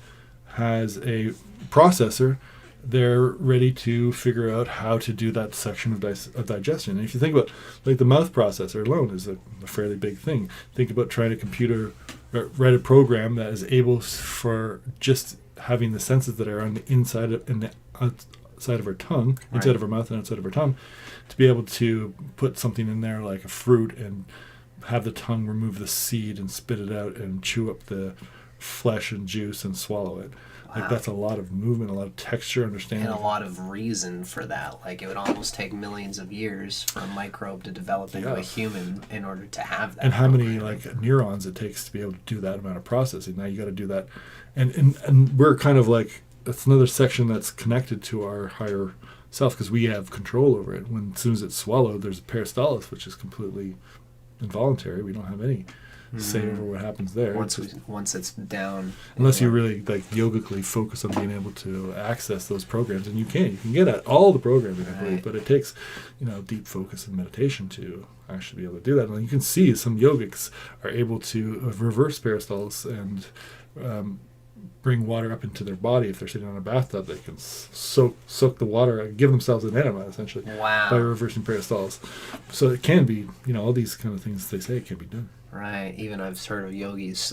S2: has a processor. They're ready to figure out how to do that section of digestion. And if you think about, like the mouth processor alone is a fairly big thing. Think about trying to write a program that is able for just having the senses that are on the inside and the outside of our tongue, inside of our mouth and outside of our tongue, to be able to put something in there like a fruit and have the tongue remove the seed and spit it out and chew up the flesh and juice and swallow it. Like that's a lot of movement, a lot of texture, understanding.
S1: And a lot of reason for that. Like it would almost take millions of years for a microbe to develop into a human in order to have that.
S2: And how many like neurons it takes to be able to do that amount of processing. Now you got to do that. And we're kind of like, that's another section that's connected to our higher self because we have control over it. As soon as it's swallowed, there's a peristalsis, which is completely involuntary. We don't have any say over what happens there.
S1: Once it's down.
S2: Unless you really like yogically focus on being able to access those programs, and you can get at all the programming, I believe, but it takes deep focus and meditation to actually be able to do that. And you can see some yogics are able to reverse peristalsis and bring water up into their body. If they're sitting on a bathtub, they can soak the water, give themselves an enema essentially by reversing peristalsis. So it can be, all these kind of things they say can be done.
S1: Right. Even I've heard of yogis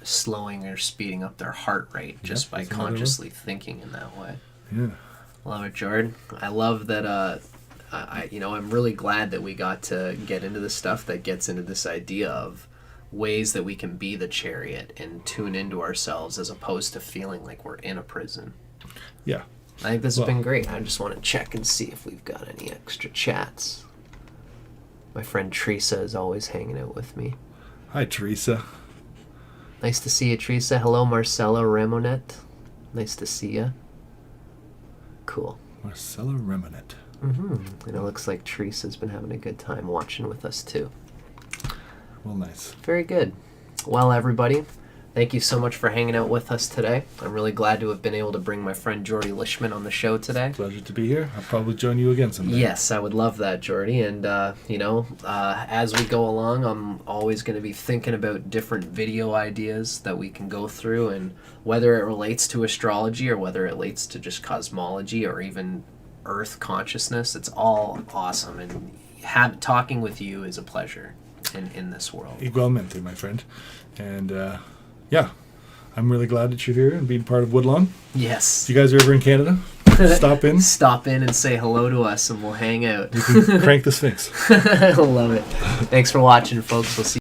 S1: slowing or speeding up their heart rate just by consciously thinking in that way.
S2: Yeah.
S1: Love it, Jordan. I love that. I'm really glad that we got to get into the stuff that gets into this idea of ways that we can be the chariot and tune into ourselves as opposed to feeling like we're in a prison.
S2: Yeah.
S1: I think this has been great. I just want to check and see if we've got any extra chats. My friend Teresa is always hanging out with me.
S2: Hi, Teresa.
S1: Nice to see you, Teresa. Hello, Marcella Ramonet. Nice to see you. Cool.
S2: Marcella Reminent.
S1: And it looks like Teresa's been having a good time watching with us, too.
S2: Well, nice.
S1: Very good. Well, everybody, thank you so much for hanging out with us today. I'm really glad to have been able to bring my friend Geordie Lishman on the show today.
S2: Pleasure to be here. I'll probably join you again someday.
S1: Yes, I would love that, Geordie. And, as we go along, I'm always going to be thinking about different video ideas that we can go through, and whether it relates to astrology or whether it relates to just cosmology or even Earth consciousness, it's all awesome. And talking with you is a pleasure in this world.
S2: Igualmente, my friend. And, yeah, I'm really glad that you're here and being part of Woodlawn.
S1: Yes.
S2: If you guys are ever in Canada, stop in.
S1: Stop in and say hello to us, and we'll hang out.
S2: You can crank the Sphinx.
S1: I love it. Thanks for watching, folks. We'll see